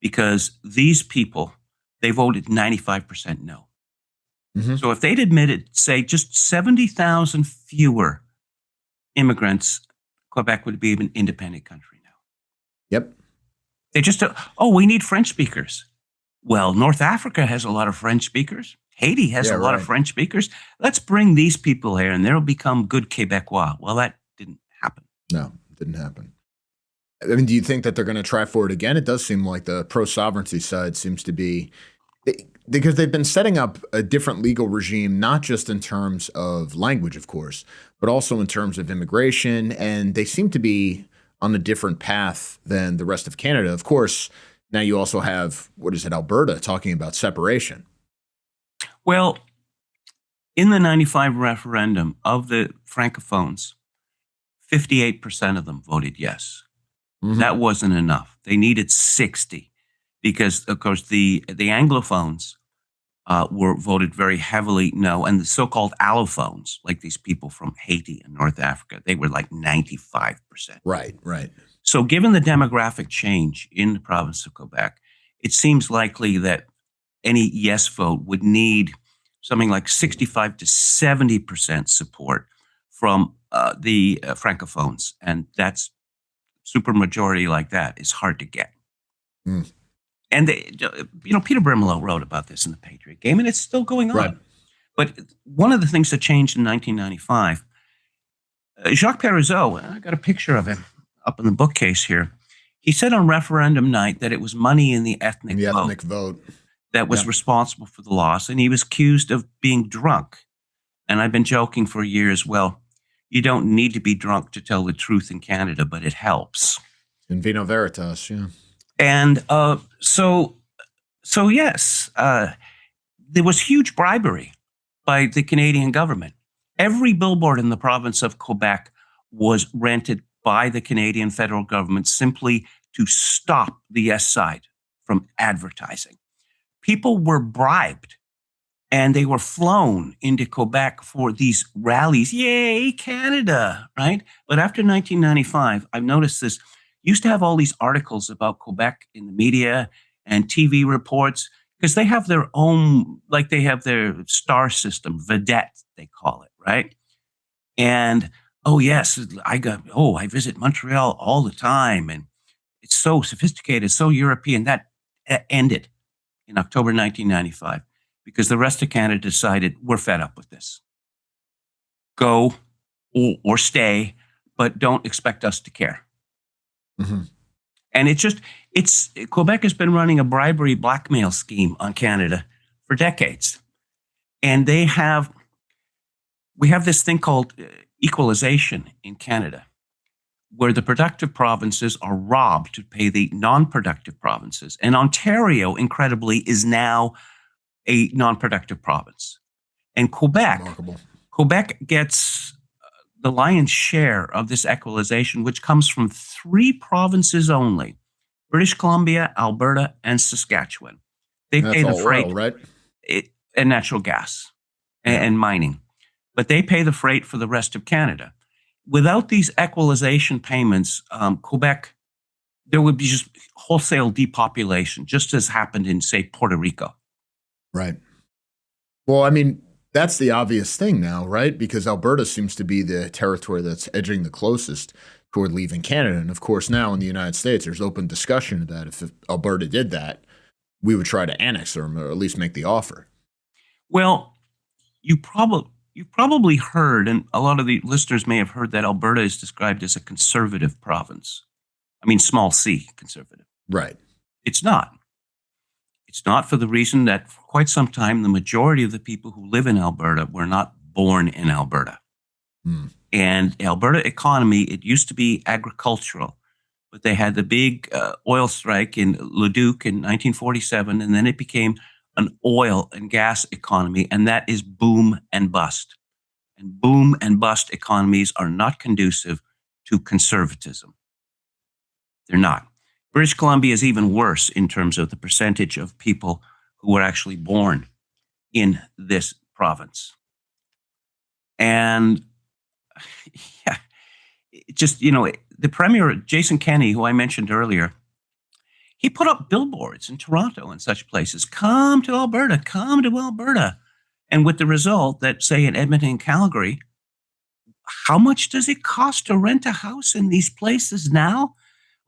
because these people, they voted 95% no. Mm-hmm. So if they'd admitted, say, just 70,000 fewer immigrants, Quebec would be an independent country now. Yep. They just, we need French speakers. Well, North Africa has a lot of French speakers. Haiti has a lot of French speakers. Let's bring these people here and they'll become good Quebecois. Well, that didn't happen. No, it didn't happen. I mean, do you think that they're going to try for it again? It does seem like the pro-sovereignty side seems to be, because they've been setting up a different legal regime, not just in terms of language, of course, but also in terms of immigration. And they seem to be on a different path than the rest of Canada. Of course, now you also have, Alberta talking about separation. Well, in the 95 referendum of the Francophones, 58% of them voted yes. Mm-hmm. That wasn't enough. They needed 60 because, of course, the Anglophones were voted very heavily no, and the so-called allophones, like these people from Haiti and North Africa, they were like 95%. Right. So given the demographic change in the province of Quebec, it seems likely that any yes vote would need something like 65 to 70% support from the Francophones, and that's supermajority like that is hard to get. Mm. And Peter Brimelow wrote about this in The Patriot Game, and it's still going on. Right. But one of the things that changed in 1995, Jacques Parizeau, I got a picture of him up in the bookcase here. He said on referendum night that it was money in the ethnic vote that was responsible for the loss, and he was accused of being drunk. And I've been joking for years, well, you don't need to be drunk to tell the truth in Canada, but it helps. In vino veritas, yeah. And so yes, there was huge bribery by the Canadian government. Every billboard in the province of Quebec was rented by the Canadian federal government simply to stop the yes side from advertising. People were bribed. And they were flown into Quebec for these rallies. Yay, Canada, right? But after 1995, I've noticed this. Used to have all these articles about Quebec in the media and TV reports because they have their own, like they have their star system, vedette, they call it, right? And, I visit Montreal all the time. And it's so sophisticated, so European. That ended in October 1995. Because the rest of Canada decided we're fed up with this. Go or stay, but don't expect us to care. Mm-hmm. And Quebec has been running a bribery blackmail scheme on Canada for decades. And we have this thing called equalization in Canada, where the productive provinces are robbed to pay the non-productive provinces. And Ontario, incredibly, is now a non-productive province. And Quebec gets the lion's share of this equalization, which comes from 3 provinces only: British Columbia, Alberta, and Saskatchewan. They That's pay the all freight oil, right? and natural gas Yeah. and mining, but they pay the freight for the rest of Canada. Without these equalization payments, Quebec, there would be just wholesale depopulation, just as happened in, say, Puerto Rico. Right. Well, I mean, that's the obvious thing now, right? Because Alberta seems to be the territory that's edging the closest toward leaving Canada. And of course, now in the United States, there's open discussion that if Alberta did that, we would try to annex them or at least make the offer. Well, you've probably heard, and a lot of the listeners may have heard, that Alberta is described as a conservative province. I mean, small c, conservative. Right. It's not. It's not, for the reason that for quite some time, the majority of the people who live in Alberta were not born in Alberta. And Alberta economy, it used to be agricultural, but they had the big oil strike in Leduc in 1947, and then it became an oil and gas economy, and that is boom and bust. And boom and bust economies are not conducive to conservatism. They're not. British Columbia is even worse in terms of the percentage of people who were actually born in this province. And yeah, just, the Premier, Jason Kenney, who I mentioned earlier, he put up billboards in Toronto and such places: come to Alberta, come to Alberta. And with the result that, say, in Edmonton and Calgary, how much does it cost to rent a house in these places now?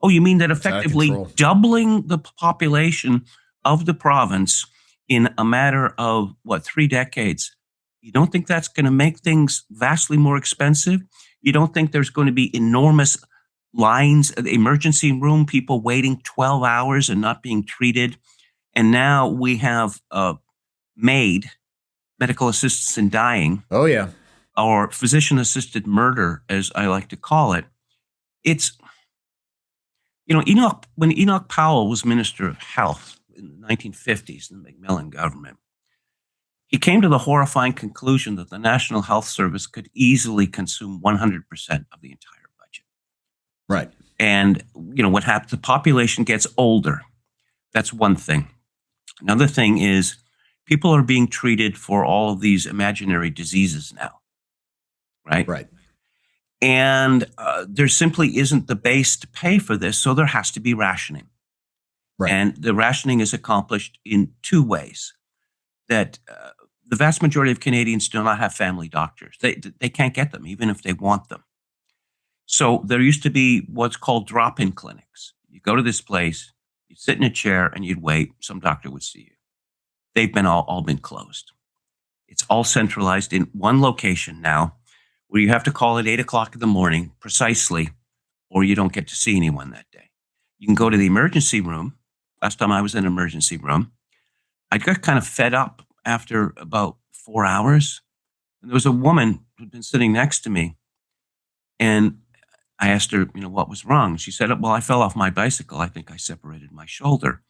Oh, you mean that effectively doubling the population of the province in a matter of, 3 decades? You don't think that's going to make things vastly more expensive? You don't think there's going to be enormous lines at the emergency room, people waiting 12 hours and not being treated? And now we have MAID, medical assistance in dying. Oh, yeah. Or physician-assisted murder, as I like to call it. It's, when Enoch Powell was Minister of Health in the 1950s in the Macmillan government, he came to the horrifying conclusion that the National Health Service could easily consume 100% of the entire budget. Right. And, what happens, the population gets older. That's one thing. Another thing is people are being treated for all of these imaginary diseases now. Right? Right. And there simply isn't the base to pay for this, so there has to be rationing. Right. And the rationing is accomplished in 2 ways. That the vast majority of Canadians do not have family doctors. They can't get them, even if they want them. So there used to be what's called drop-in clinics. You go to this place, you sit in a chair, and you'd wait. Some doctor would see you. They've been all been closed. It's all centralized in one location now, where you have to call at 8 o'clock in the morning precisely, or you don't get to see anyone that day. You can go to the emergency room. Last time I was in an emergency room, I got kind of fed up after about 4 hours. And there was a woman who'd been sitting next to me, and I asked her, what was wrong? She said, well, I fell off my bicycle. I think I separated my shoulder.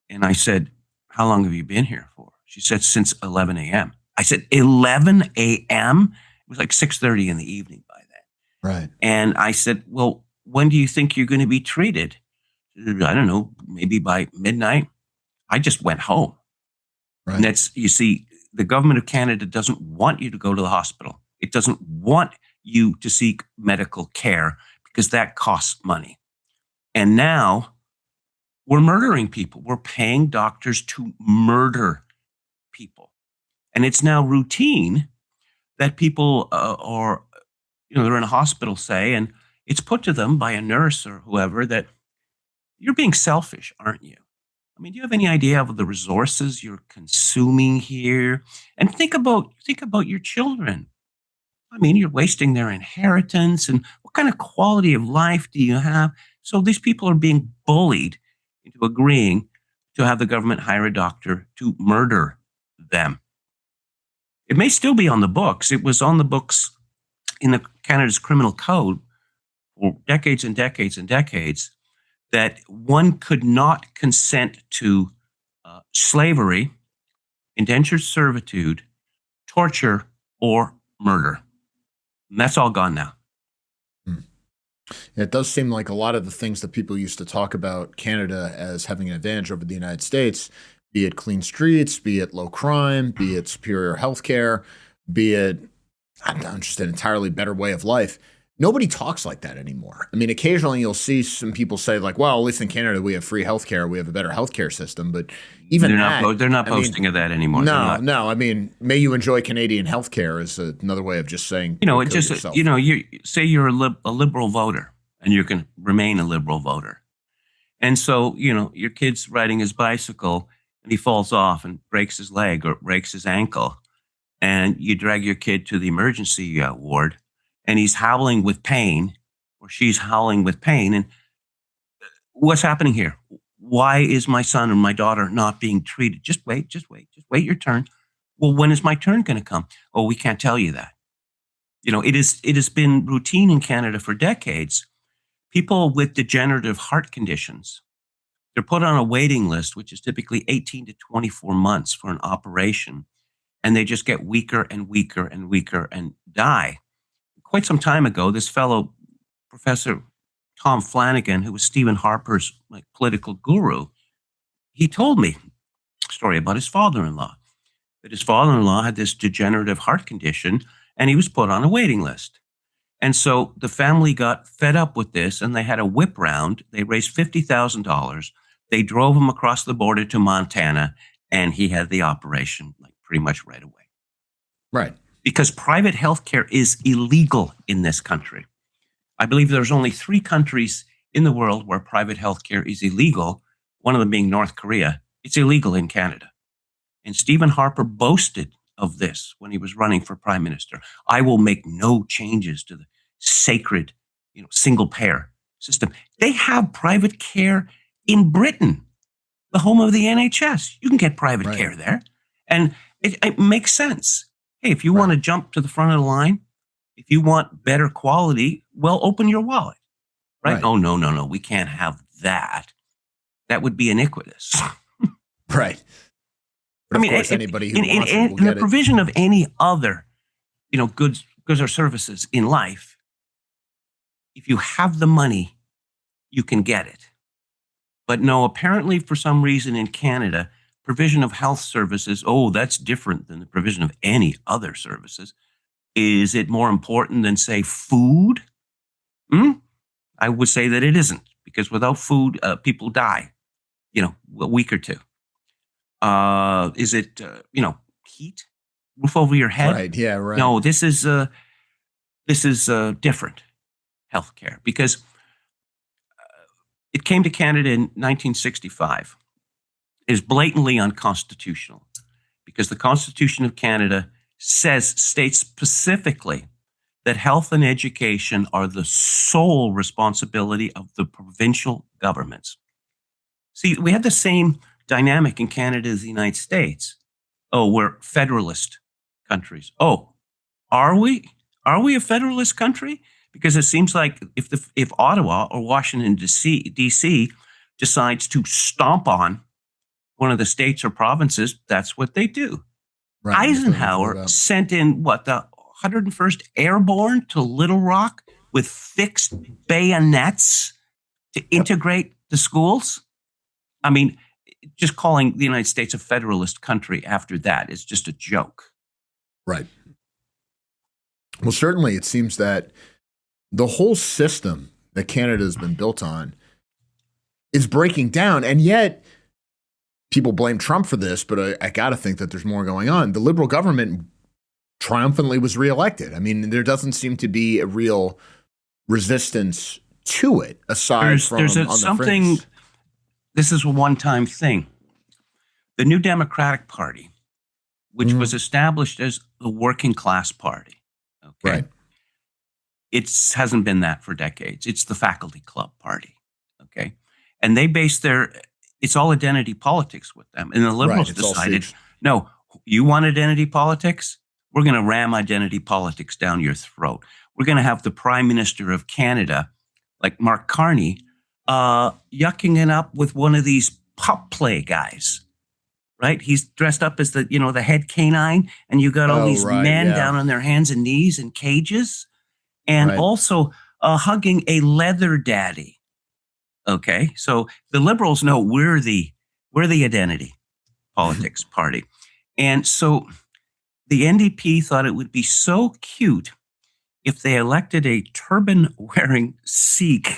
And I said, how long have you been here for? She said, since 11 a.m. I said, 11 a.m.? It was like 6:30 in the evening by then. Right. And I said, well, when do you think you're going to be treated? I don't know, maybe by midnight. I just went home. Right. And that's, you see, the government of Canada doesn't want you to go to the hospital. It doesn't want you to seek medical care because that costs money. And now we're murdering people. We're paying doctors to murder people. And it's now routine that people they're in a hospital, say, and it's put to them by a nurse or whoever that you're being selfish, aren't you? I mean, do you have any idea of the resources you're consuming here? And think about your children. I mean, you're wasting their inheritance, and what kind of quality of life do you have? So these people are being bullied into agreeing to have the government hire a doctor to murder them. It may still be on the books. It was on the books in Canada's criminal code for decades and decades and decades that one could not consent to slavery, indentured servitude, torture, or murder. And that's all gone now. It does seem like a lot of the things that people used to talk about Canada as having an advantage over the United States, be it clean streets, be it low crime, be it superior healthcare, be it, I don't know, just an entirely better way of life. Nobody talks like that anymore. I mean, occasionally you'll see some people say like, well, at least in Canada, we have free healthcare. We have a better healthcare system. But even they're not boasting of that anymore. No. I mean, may you enjoy Canadian healthcare is another way of just saying, it just, yourself. You say you're a liberal voter and you can remain a liberal voter. And so, your kid's riding his bicycle and he falls off and breaks his leg or breaks his ankle. And you drag your kid to the emergency ward. And he's howling with pain, or she's howling with pain. And what's happening here? Why is my son or my daughter not being treated? Just wait your turn. Well, when is my turn going to come? Oh, we can't tell you that. It has been routine in Canada for decades. People with degenerative heart conditions, they're put on a waiting list, which is typically 18 to 24 months for an operation. And they just get weaker and weaker and weaker and die. Quite some time ago, this fellow, Professor Tom Flanagan, who was Stephen Harper's political guru, he told me a story about his father-in-law, that his father-in-law had this degenerative heart condition and he was put on a waiting list. And so the family got fed up with this and they had a whip round. They raised $50,000. They drove him across the border to Montana and he had the operation pretty much right away. Right. Because private healthcare is illegal in this country. I believe there's only 3 countries in the world where private healthcare is illegal, one of them being North Korea. It's illegal in Canada. And Stephen Harper boasted of this when he was running for prime minister. I will make no changes to the sacred, single payer system. They have private care in Britain, the home of the NHS. You can get private care there. And it makes sense. Hey, if you want to jump to the front of the line, if you want better quality, well, open your wallet, right? Oh, no, we can't have that. That would be iniquitous. Right. But of course, anybody who wants it will in get the provision of any other, goods or services in life, if you have the money, you can get it. But no, apparently for some reason in Canada, provision of health services, that's different than the provision of any other services. Is it more important than, say, food? I would say that it isn't, because without food, people die, a week or two. Is it, heat? Roof over your head? Right, yeah, right. No, this is different healthcare, because it came to Canada in 1965. Is blatantly unconstitutional because the Constitution of Canada states specifically that health and education are the sole responsibility of the provincial governments. See, we have the same dynamic in Canada as the United States. We're federalist countries. Are we? Are we a federalist country? Because it seems like if Ottawa or Washington D.C. decides to stomp on one of the states or provinces, that's what they do. Right. Eisenhower sent in the 101st Airborne to Little Rock with fixed bayonets to integrate the schools. I mean, just calling the United States a federalist country after that is just a joke. Right. Well, certainly it seems that the whole system that Canada has been built on is breaking down, and yet people blame Trump for this, but I got to think that there's more going on. The Liberal government triumphantly was reelected. I mean, there doesn't seem to be a real resistance to it, aside from something. This is a one-time thing. The New Democratic Party, which was established as the working class party, right? It hasn't been that for decades. It's the faculty club party, okay? And they base it's all identity politics with them. And the Liberals decided, no, you want identity politics? We're going to ram identity politics down your throat. We're going to have the Prime Minister of Canada, like Mark Carney, yucking it up with one of these pup play guys, right? He's dressed up as the head canine, and you got all these men down on their hands and knees in cages. and Right. also hugging a leather daddy. Okay, so the liberals know we're the identity politics party, and so the NDP thought it would be so cute if they elected a turban-wearing Sikh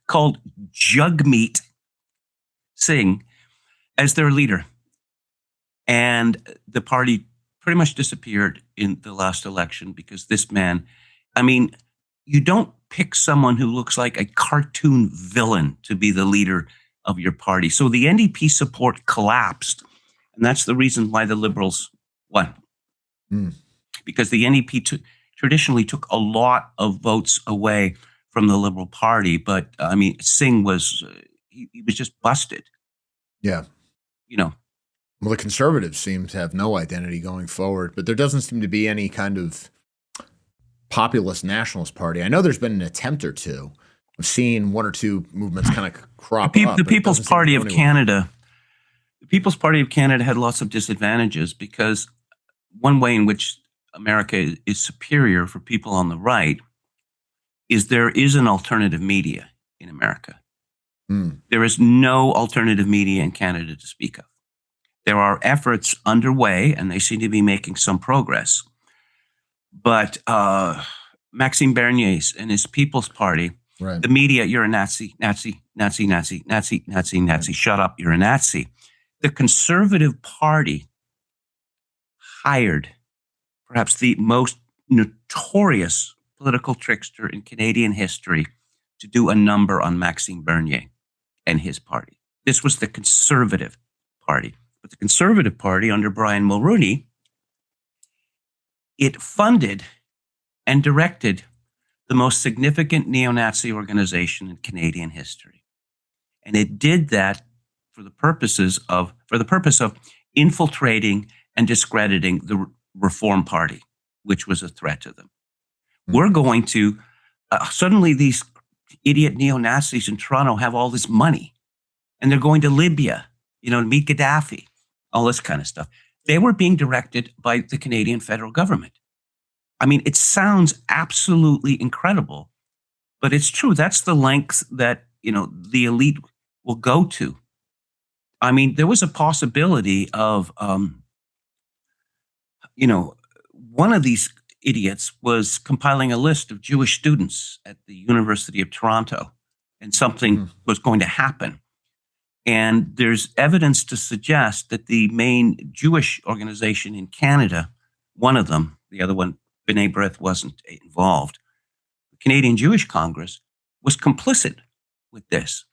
called Jagmeet Singh as their leader. And the party pretty much disappeared in the last election because this man, I mean, you don't pick someone who looks like a cartoon villain to be the leader of your party. So the NDP support collapsed. And that's the reason why the Liberals won. Because the NDP traditionally took a lot of votes away from the Liberal Party. But I mean, Singh was, he was just busted. Yeah. You know. Well, the Conservatives seem to have no identity going forward, but there doesn't seem to be any kind of populist nationalist party. I know there's been an attempt or two. I've seen one or two movements kind of crop up. The People's Party of Canada. The People's Party of Canada had lots of disadvantages because one way in which America is superior for people on the right is there is an alternative media in America. There is no alternative media in Canada to speak of. There are efforts underway, and they seem to be making some progress. But Maxime Bernier's and his People's Party, right. The media, you're a Nazi, Nazi, Nazi, Nazi, Nazi, Nazi, Nazi, shut up, you're a Nazi. The Conservative Party hired perhaps the most notorious political trickster in Canadian history to do a number on Maxime Bernier and his party. This was the Conservative Party. But the Conservative Party under Brian Mulroney, it funded and directed the most significant neo-Nazi organization in Canadian history. And it did that for the purpose of infiltrating and discrediting the Reform Party, which was a threat to them. We're going to, suddenly these idiot neo-Nazis in Toronto have all this money, and they're going to Libya, to meet Gaddafi, all this kind of stuff. They were being directed by the Canadian federal government. I mean, it sounds absolutely incredible, but it's true. That's the length that, the elite will go to. I mean, there was a possibility of, one of these idiots was compiling a list of Jewish students at the University of Toronto, and something was going to happen. And there's evidence to suggest that the main Jewish organization in Canada, one of them, the other one, B'nai B'rith, wasn't involved. The Canadian Jewish Congress was complicit with this.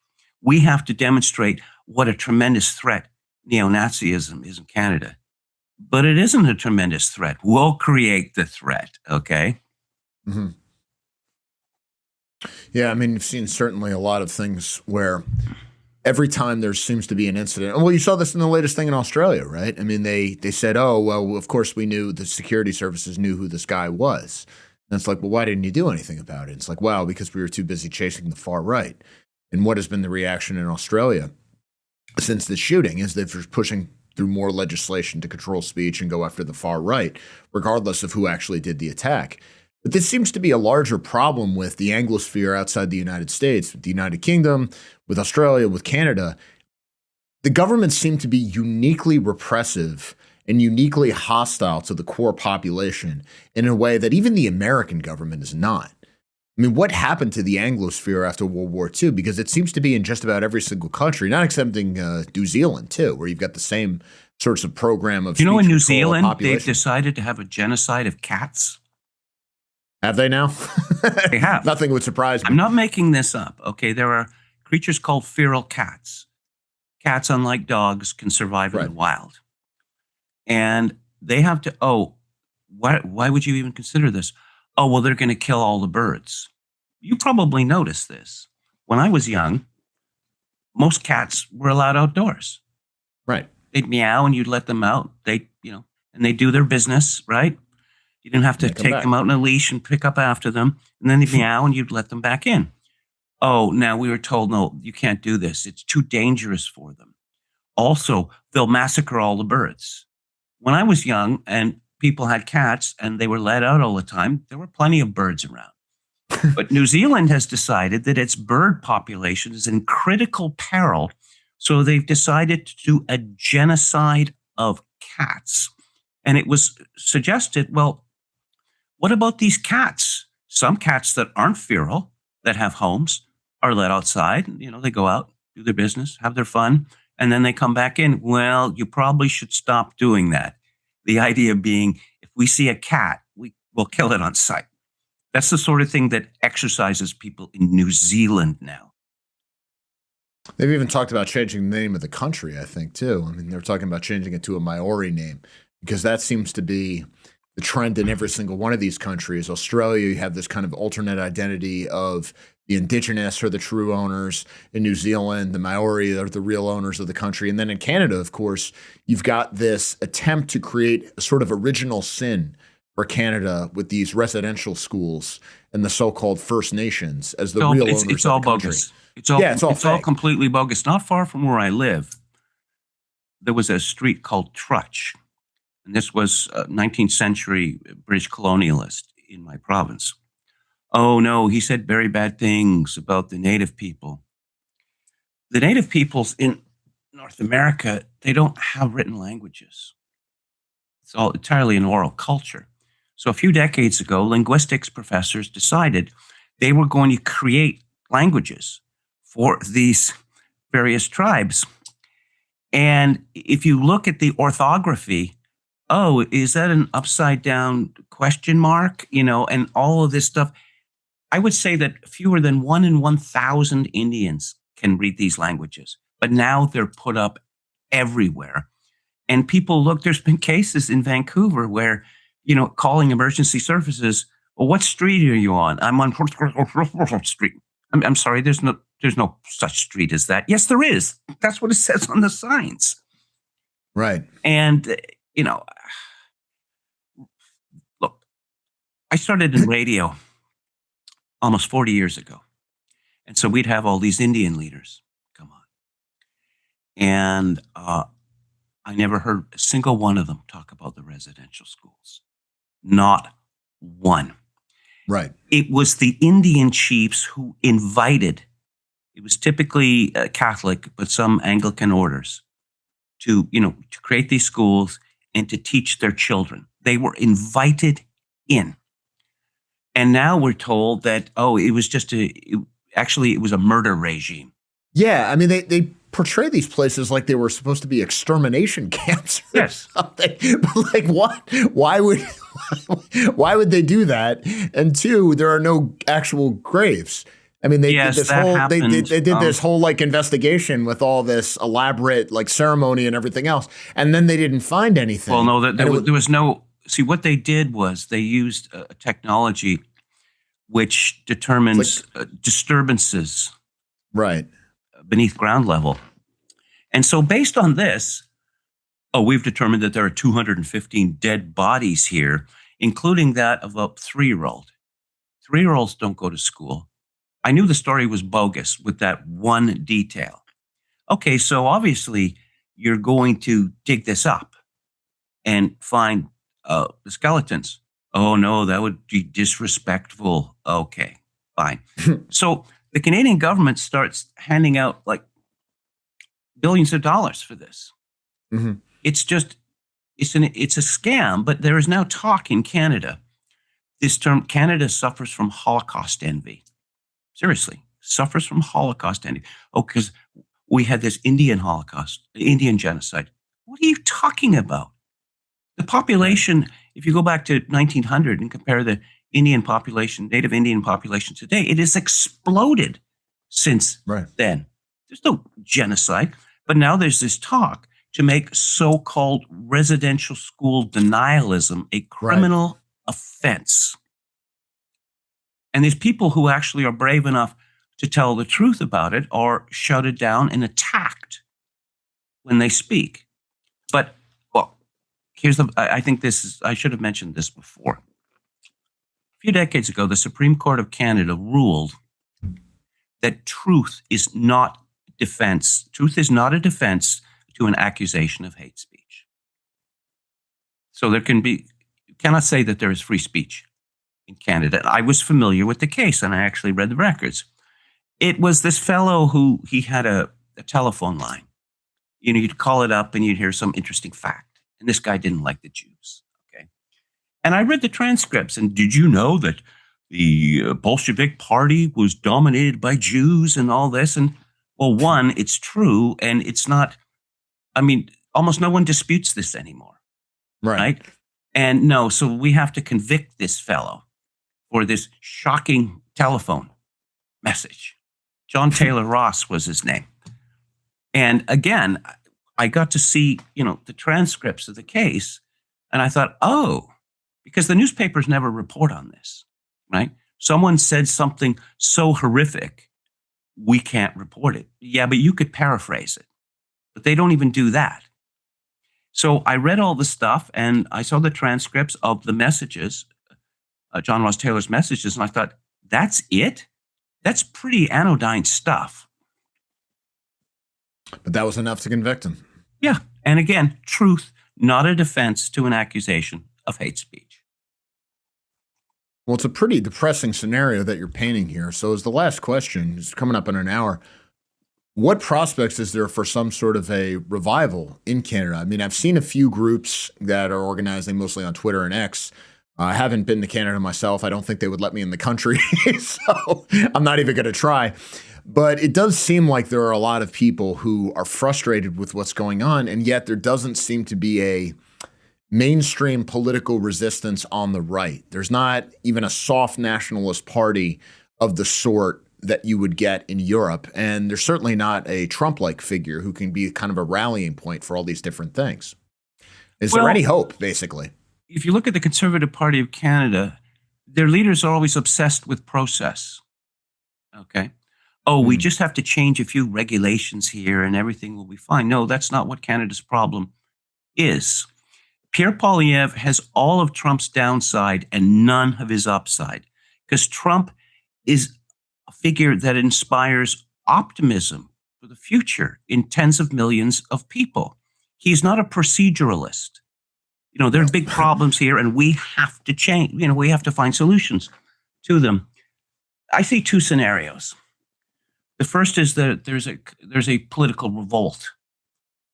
We have to demonstrate what a tremendous threat neo-Nazism is in Canada. But it isn't a tremendous threat. We'll create the threat, okay? Mm-hmm. Yeah, I mean, you've seen certainly a lot of things where every time there seems to be an incident. Well, you saw this in the latest thing in Australia, right? I mean, they said, oh, well, of course we knew, the security services knew who this guy was. And it's like, well, why didn't you do anything about it? It's like, well, because we were too busy chasing the far right. And what has been the reaction in Australia since the shooting is they're pushing through more legislation to control speech and go after the far right, regardless of who actually did the attack. But this seems to be a larger problem with the Anglosphere outside the United States, with the United Kingdom, with Australia, with Canada. The governments seem to be uniquely repressive and uniquely hostile to the core population in a way that even the American government is not. I mean, what happened to the Anglosphere after World War II? Because it seems to be in just about every single country, not excepting New Zealand, too, where you've got the same sorts of program of in New Zealand, they've decided to have a genocide of cats. Have they now? They have. Nothing would surprise me. I'm not making this up, okay? There are creatures called feral cats. Cats, unlike dogs, can survive in the wild. And they have to, why would you even consider this? Oh, well, they're going to kill all the birds. You probably noticed this. When I was young, most cats were allowed outdoors. Right. They'd meow and you'd let them out. And they do their business, right? You didn't have to take them out on a leash and pick up after them. And then they'd meow and you'd let them back in. Oh, now we were told, no, you can't do this. It's too dangerous for them. Also, they'll massacre all the birds. When I was young, and people had cats and they were let out all the time, there were plenty of birds around. But New Zealand has decided that its bird population is in critical peril. So they've decided to do a genocide of cats. And it was suggested, well, what about these cats? Some cats that aren't feral, that have homes, are let outside. They go out, do their business, have their fun, and then they come back in. Well, you probably should stop doing that. The idea being, if we see a cat, we'll kill it on sight. That's the sort of thing that exercises people in New Zealand now. They've even talked about changing the name of the country, I think, too. I mean, they're talking about changing it to a Maori name because that seems to be the trend in every single one of these countries. Australia, you have this kind of alternate identity of the indigenous are the true owners. In New Zealand, the Maori are the real owners of the country. And then in Canada, of course, you've got this attempt to create a sort of original sin for Canada with these residential schools and the so-called First Nations as the real owners it's of all the country. bogus. It's all completely bogus. Not far from where I live, there was a street called Trutch. And this was a 19th century British colonialist in my province. Oh, no, he said very bad things about the native people. The native peoples in North America, they don't have written languages. It's all entirely an oral culture. So a few decades ago, linguistics professors decided they were going to create languages for these various tribes. And if you look at the orthography, oh, is that an upside down question mark? And all of this stuff. I would say that fewer than 1 in 1,000 Indians can read these languages, but now they're put up everywhere. And people look, there's been cases in Vancouver where, calling emergency services, well, what street are you on? I'm on street. I'm sorry, there's no such street as that. Yes, there is. That's what it says on the signs. Right. And, look, I started in radio almost 40 years ago. And so we'd have all these Indian leaders come on. And I never heard a single one of them talk about the residential schools. Not one. Right. It was the Indian chiefs who invited, it was typically Catholic, but some Anglican orders, to create these schools and to teach their children. They were invited in. And now we're told that, it was just it was a murder regime. Yeah, I mean, they portray these places like they were supposed to be extermination camps or something. But like, what? Why would they do that? And two, there are no actual graves. I mean, they did this whole they did this whole like investigation with all this elaborate like ceremony and everything else, and then they didn't find anything. Well, no, there was no. See, what they did was they used a technology which determines disturbances beneath ground level. And so based on this, we've determined that there are 215 dead bodies here, including that of a 3-year-old. 3-year-olds don't go to school. I knew the story was bogus with that one detail. Okay, so obviously you're going to dig this up and find the skeletons. Oh, no, that would be disrespectful. Okay, fine. So the Canadian government starts handing out like billions of dollars for this. Mm-hmm. It's a scam, but there is now talk in Canada. This term, Canada suffers from Holocaust envy. Seriously, suffers from Holocaust envy. Oh, because we had this Indian Holocaust, Indian genocide. What are you talking about? The population, if you go back to 1900 and compare the Indian population, native Indian population today, it has exploded since then. There's no genocide, but now there's this talk to make so-called residential school denialism a criminal offense. And these people who actually are brave enough to tell the truth about it are shouted down and attacked when they speak. But, well, I should have mentioned this before. A few decades ago, the Supreme Court of Canada ruled that truth is not defense. Truth is not a defense to an accusation of hate speech. So there can be, cannot say that there is free speech in Canada. I was familiar with the case, and I actually read the records. It was this fellow who he had a telephone line. You know, you'd call it up and you'd hear some interesting fact. And this guy didn't like the Jews. Okay. And I read the transcripts. And did you know that the Bolshevik Party was dominated by Jews and all this? And well, one, it's true. And it's not, I mean, almost no one disputes this anymore. Right? And no, so we have to convict this fellow for this shocking telephone message. John Taylor Ross was his name. And again, I got to see, you know, the transcripts of the case, and I thought, oh, because the newspapers never report on this, right? Someone said something so horrific, we can't report it. Yeah, but you could paraphrase it. But they don't even do that. So I read all the stuff, and I saw the transcripts of the messages, John Ross Taylor's messages, and I thought, that's it? That's pretty anodyne stuff. But that was enough to convict him. Yeah. And again, truth, not a defense to an accusation of hate speech. Well, it's a pretty depressing scenario that you're painting here. So as the last question, it's coming up in an hour, what prospects is there for some sort of a revival in Canada? I mean, I've seen a few groups that are organizing mostly on Twitter and X. I haven't been to Canada myself. I don't think they would let me in the country, so I'm not even going to try. But it does seem like there are a lot of people who are frustrated with what's going on, and yet there doesn't seem to be a mainstream political resistance on the right. There's not even a soft nationalist party of the sort that you would get in Europe, and there's certainly not a Trump-like figure who can be kind of a rallying point for all these different things. Is there any hope, basically? If you look at the Conservative Party of Canada, their leaders are always obsessed with process. Okay. Oh, we just have to change a few regulations here and everything will be fine. No, that's not what Canada's problem is. Pierre Poilievre has all of Trump's downside and none of his upside, because Trump is a figure that inspires optimism for the future in tens of millions of people. He's not a proceduralist. You know, there are big problems here and we have to change, you know, we have to find solutions to them. I see two scenarios. The first is that there's a political revolt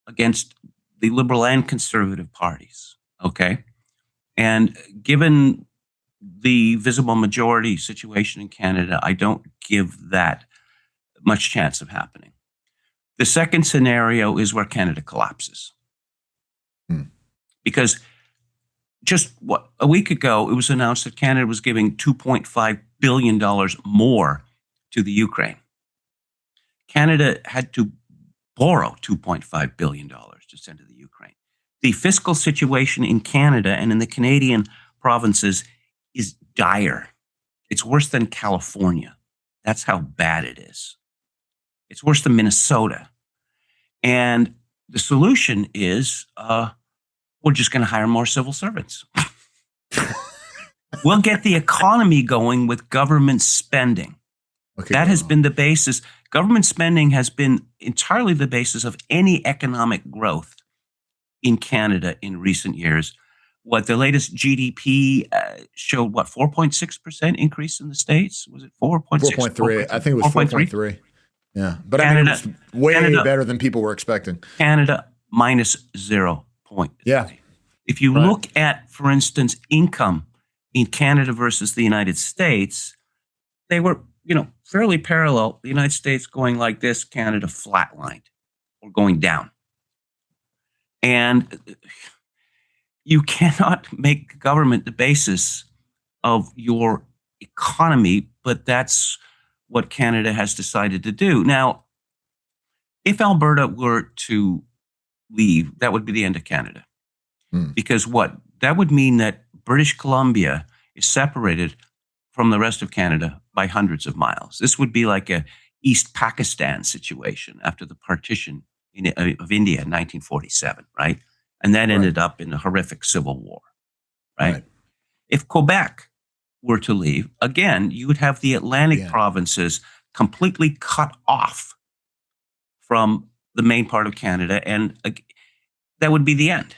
against the Liberal and Conservative parties, okay? And given the visible majority situation in Canada, I don't give that much chance of happening. The second scenario is where Canada collapses. Because just a week ago, it was announced that Canada was giving $2.5 billion more to the Ukraine. Canada had to borrow $2.5 billion to send to the Ukraine. The fiscal situation in Canada and in the Canadian provinces is dire. It's worse than California. That's how bad it is. It's worse than Minnesota. And the solution is we're just going to hire more civil servants. We'll get the economy going with government spending. Okay, that has been the basis. Government spending has been entirely the basis of any economic growth in Canada in recent years. What the latest GDP showed, 4.6% increase in the States? Was it 4.6? 4.3. I think it was 4.3. Yeah. But Canada, I mean, it was way better than people were expecting. Canada minus 0.3. Yeah. If you look at, for instance, income in Canada versus the United States, they were, fairly parallel. The United States going like this, Canada flatlined or going down. And you cannot make government the basis of your economy, but that's what Canada has decided to do. Now, if Alberta were to leave, that would be the end of Canada. Because that would mean that British Columbia is separated from the rest of Canada by hundreds of miles. This would be like a East Pakistan situation after the partition of India in 1947, right? And that ended up in a horrific civil war, right? If Quebec were to leave, again, you would have the Atlantic provinces completely cut off from the main part of Canada, and that would be the end.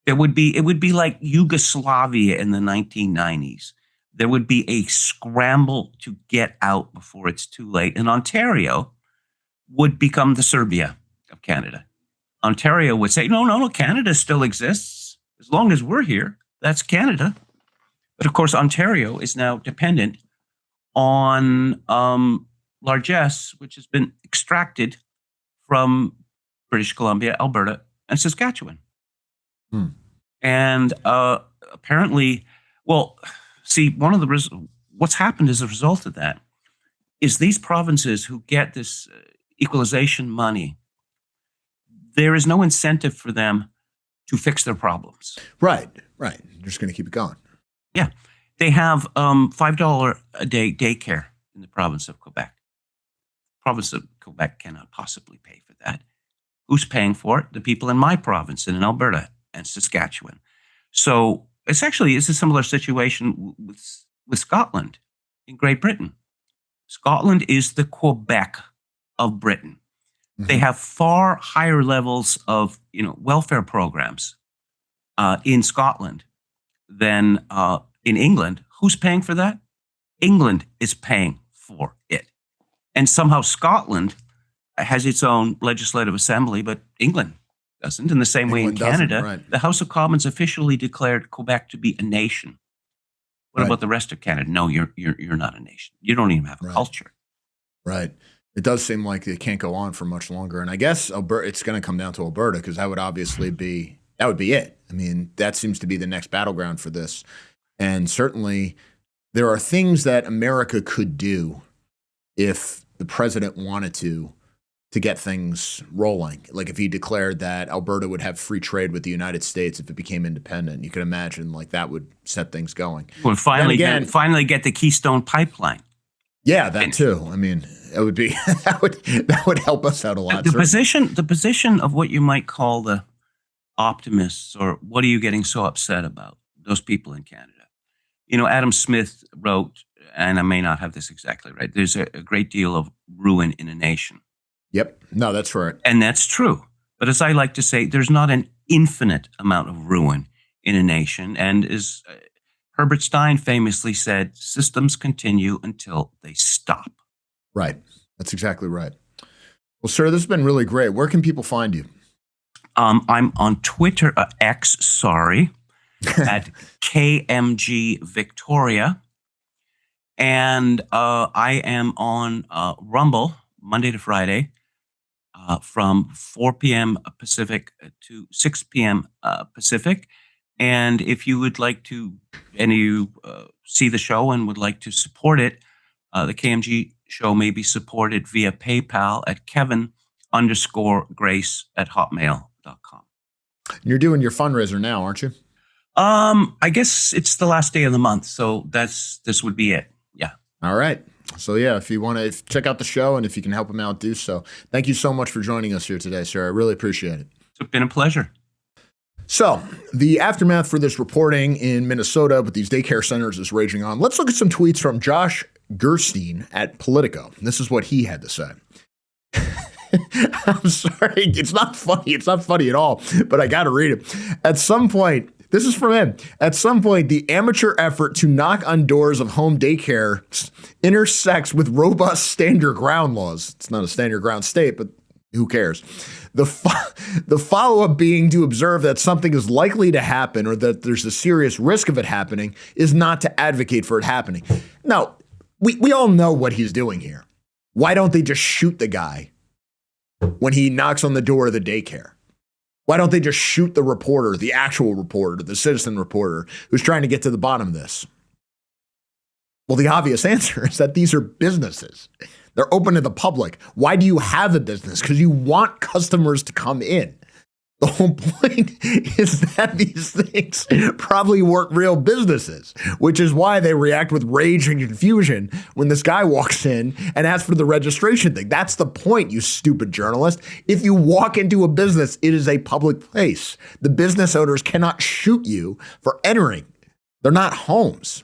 It would be like Yugoslavia in the 1990s. There would be a scramble to get out before it's too late. And Ontario would become the Serbia of Canada. Ontario would say, no, Canada still exists. As long as we're here, that's Canada. But of course, Ontario is now dependent on largesse, which has been extracted from British Columbia, Alberta, and Saskatchewan. And apparently, see, what's happened as a result of that is these provinces who get this equalization money, there is no incentive for them to fix their problems. Right. They're just going to keep it going. Yeah. They have $5 a day daycare in the province of Quebec. The province of Quebec cannot possibly pay for that. Who's paying for it? The people in my province and in Alberta and Saskatchewan. So it's a similar situation with Scotland in Great Britain. Scotland is the Quebec of Britain. Mm-hmm. They have far higher levels of welfare programs in Scotland than in England. Who's paying for that? England is paying for it. And somehow Scotland has its own legislative assembly, but England doesn't. In the same way in Canada, right. The House of Commons officially declared Quebec to be a nation. What about the rest of Canada? No, you're not a nation. You don't even have a culture. Right. It does seem like it can't go on for much longer. And I guess Alberta, it's going to come down to Alberta because that would be it. I mean, that seems to be the next battleground for this. And certainly there are things that America could do if the president wanted to get things rolling. Like if he declared that Alberta would have free trade with the United States if it became independent, you could imagine like that would set things going. We'll finally get the Keystone Pipeline. Yeah, that too. I mean, it would be that would help us out a lot. The position of what you might call the optimists, or what are you getting so upset about? Those people in Canada. Adam Smith wrote, and I may not have this exactly right, there's a great deal of ruin in a nation. Yep. No, that's right. And that's true. But as I like to say, there's not an infinite amount of ruin in a nation. And as Herbert Stein famously said, systems continue until they stop. Right. That's exactly right. Well, sir, this has been really great. Where can people find you? I'm on Twitter, at KMG Victoria. And I am on Rumble Monday to Friday from 4 p.m. Pacific to 6 p.m. Pacific. And if you would like to, see the show and would like to support it, the KMG show may be supported via PayPal at Kevin_Grace@hotmail.com. You're doing your fundraiser now, aren't you? I guess it's the last day of the month, so this would be it. Yeah. All right. So yeah, if you want to check out the show and if you can help him out, do so. Thank you so much for joining us here today, sir. I really appreciate it. It's been a pleasure. So the aftermath for this reporting in Minnesota with these daycare centers is raging on. Let's look at some tweets from Josh Gerstein at Politico. This is what he had to say. I'm sorry. It's not funny. It's not funny at all, but I got to read it. At some point, this is from him. At some point, the amateur effort to knock on doors of home daycare intersects with robust stand your ground laws. It's not a stand your ground state, but who cares? The follow-up being to observe that something is likely to happen or that there's a serious risk of it happening is not to advocate for it happening. Now, we all know what he's doing here. Why don't they just shoot the guy when he knocks on the door of the daycare? Why don't they just shoot the reporter, the actual reporter, the citizen reporter who's trying to get to the bottom of this? Well, the obvious answer is that these are businesses. They're open to the public. Why do you have a business? Because you want customers to come in. The whole point is that these things probably weren't real businesses, which is why they react with rage and confusion when this guy walks in and asks for the registration thing. That's the point, you stupid journalist. If you walk into a business, it is a public place. The business owners cannot shoot you for entering. They're not homes.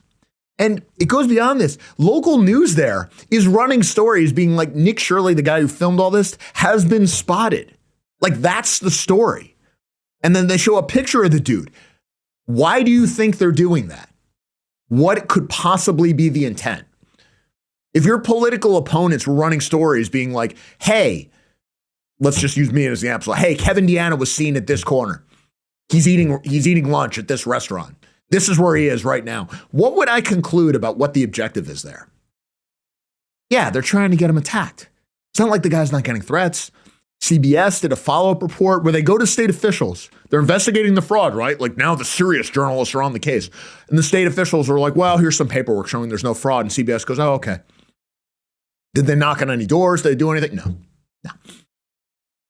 And it goes beyond this. Local news there is running stories being like Nick Shirley, the guy who filmed all this, has been spotted. Like, that's the story. And then they show a picture of the dude. Why do you think they're doing that? What could possibly be the intent? If your political opponents were running stories being like, hey, let's just use me as an example. Hey, Kevin DeAnna was seen at this corner. He's eating lunch at this restaurant. This is where he is right now. What would I conclude about what the objective is there? Yeah, they're trying to get him attacked. It's not like the guy's not getting threats. CBS did a follow-up report where they go to state officials. They're investigating the fraud, right? Like now the serious journalists are on the case. And the state officials are like, well, here's some paperwork showing there's no fraud. And CBS goes, oh, okay. Did they knock on any doors? Did they do anything? No.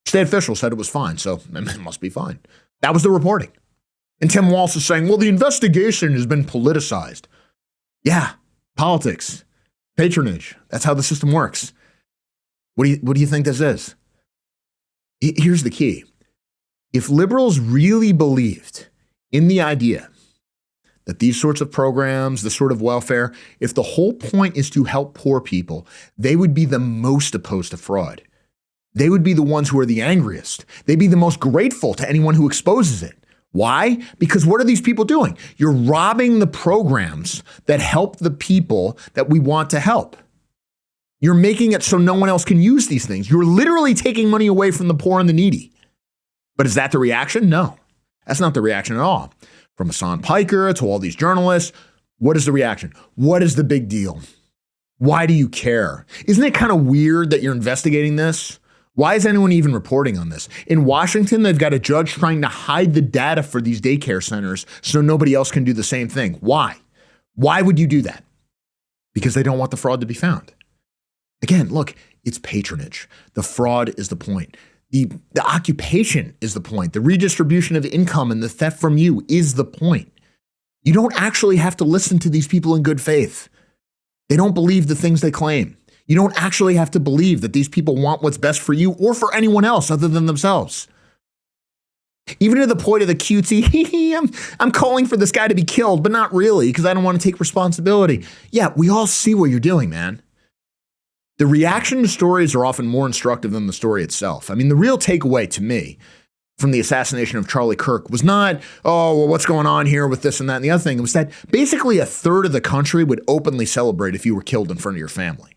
State officials said it was fine, so it must be fine. That was the reporting. And Tim Walz is saying, well, the investigation has been politicized. Yeah, politics, patronage. That's how the system works. What do you think this is? Here's the key. If liberals really believed in the idea that these sorts of programs, this sort of welfare, if the whole point is to help poor people, they would be the most opposed to fraud. They would be the ones who are the angriest. They'd be the most grateful to anyone who exposes it. Why? Because what are these people doing? You're robbing the programs that help the people that we want to help. You're making it so no one else can use these things. You're literally taking money away from the poor and the needy. But is that the reaction? No, that's not the reaction at all. From Hassan Piker to all these journalists, what is the reaction? What is the big deal? Why do you care? Isn't it kind of weird that you're investigating this? Why is anyone even reporting on this? In Washington, they've got a judge trying to hide the data for these daycare centers so nobody else can do the same thing. Why? Why would you do that? Because they don't want the fraud to be found. Again, look, it's patronage. The fraud is the point. The occupation is the point. The redistribution of income and the theft from you is the point. You don't actually have to listen to these people in good faith. They don't believe the things they claim. You don't actually have to believe that these people want what's best for you or for anyone else other than themselves. Even to the point of the cutesy, I'm calling for this guy to be killed, but not really because I don't want to take responsibility. Yeah, we all see what you're doing, man. The reaction to stories are often more instructive than the story itself. I mean, the real takeaway to me from the assassination of Charlie Kirk was not, oh, well, what's going on here with this and that and the other thing. It was that basically a third of the country would openly celebrate if you were killed in front of your family.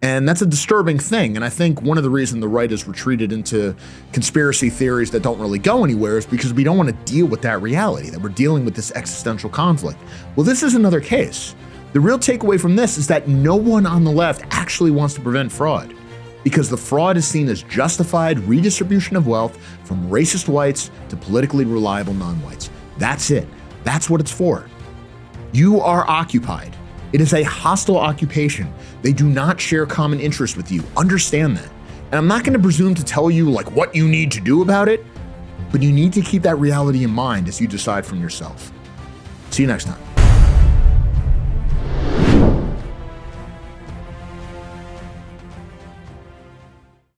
And that's a disturbing thing. And I think one of the reasons the right has retreated into conspiracy theories that don't really go anywhere is because we don't want to deal with that reality, that we're dealing with this existential conflict. Well, this is another case. The real takeaway from this is that no one on the left actually wants to prevent fraud because the fraud is seen as justified redistribution of wealth from racist whites to politically reliable non-whites. That's it. That's what it's for. You are occupied. It is a hostile occupation. They do not share common interests with you. Understand that. And I'm not going to presume to tell you like what you need to do about it, but you need to keep that reality in mind as you decide from yourself. See you next time.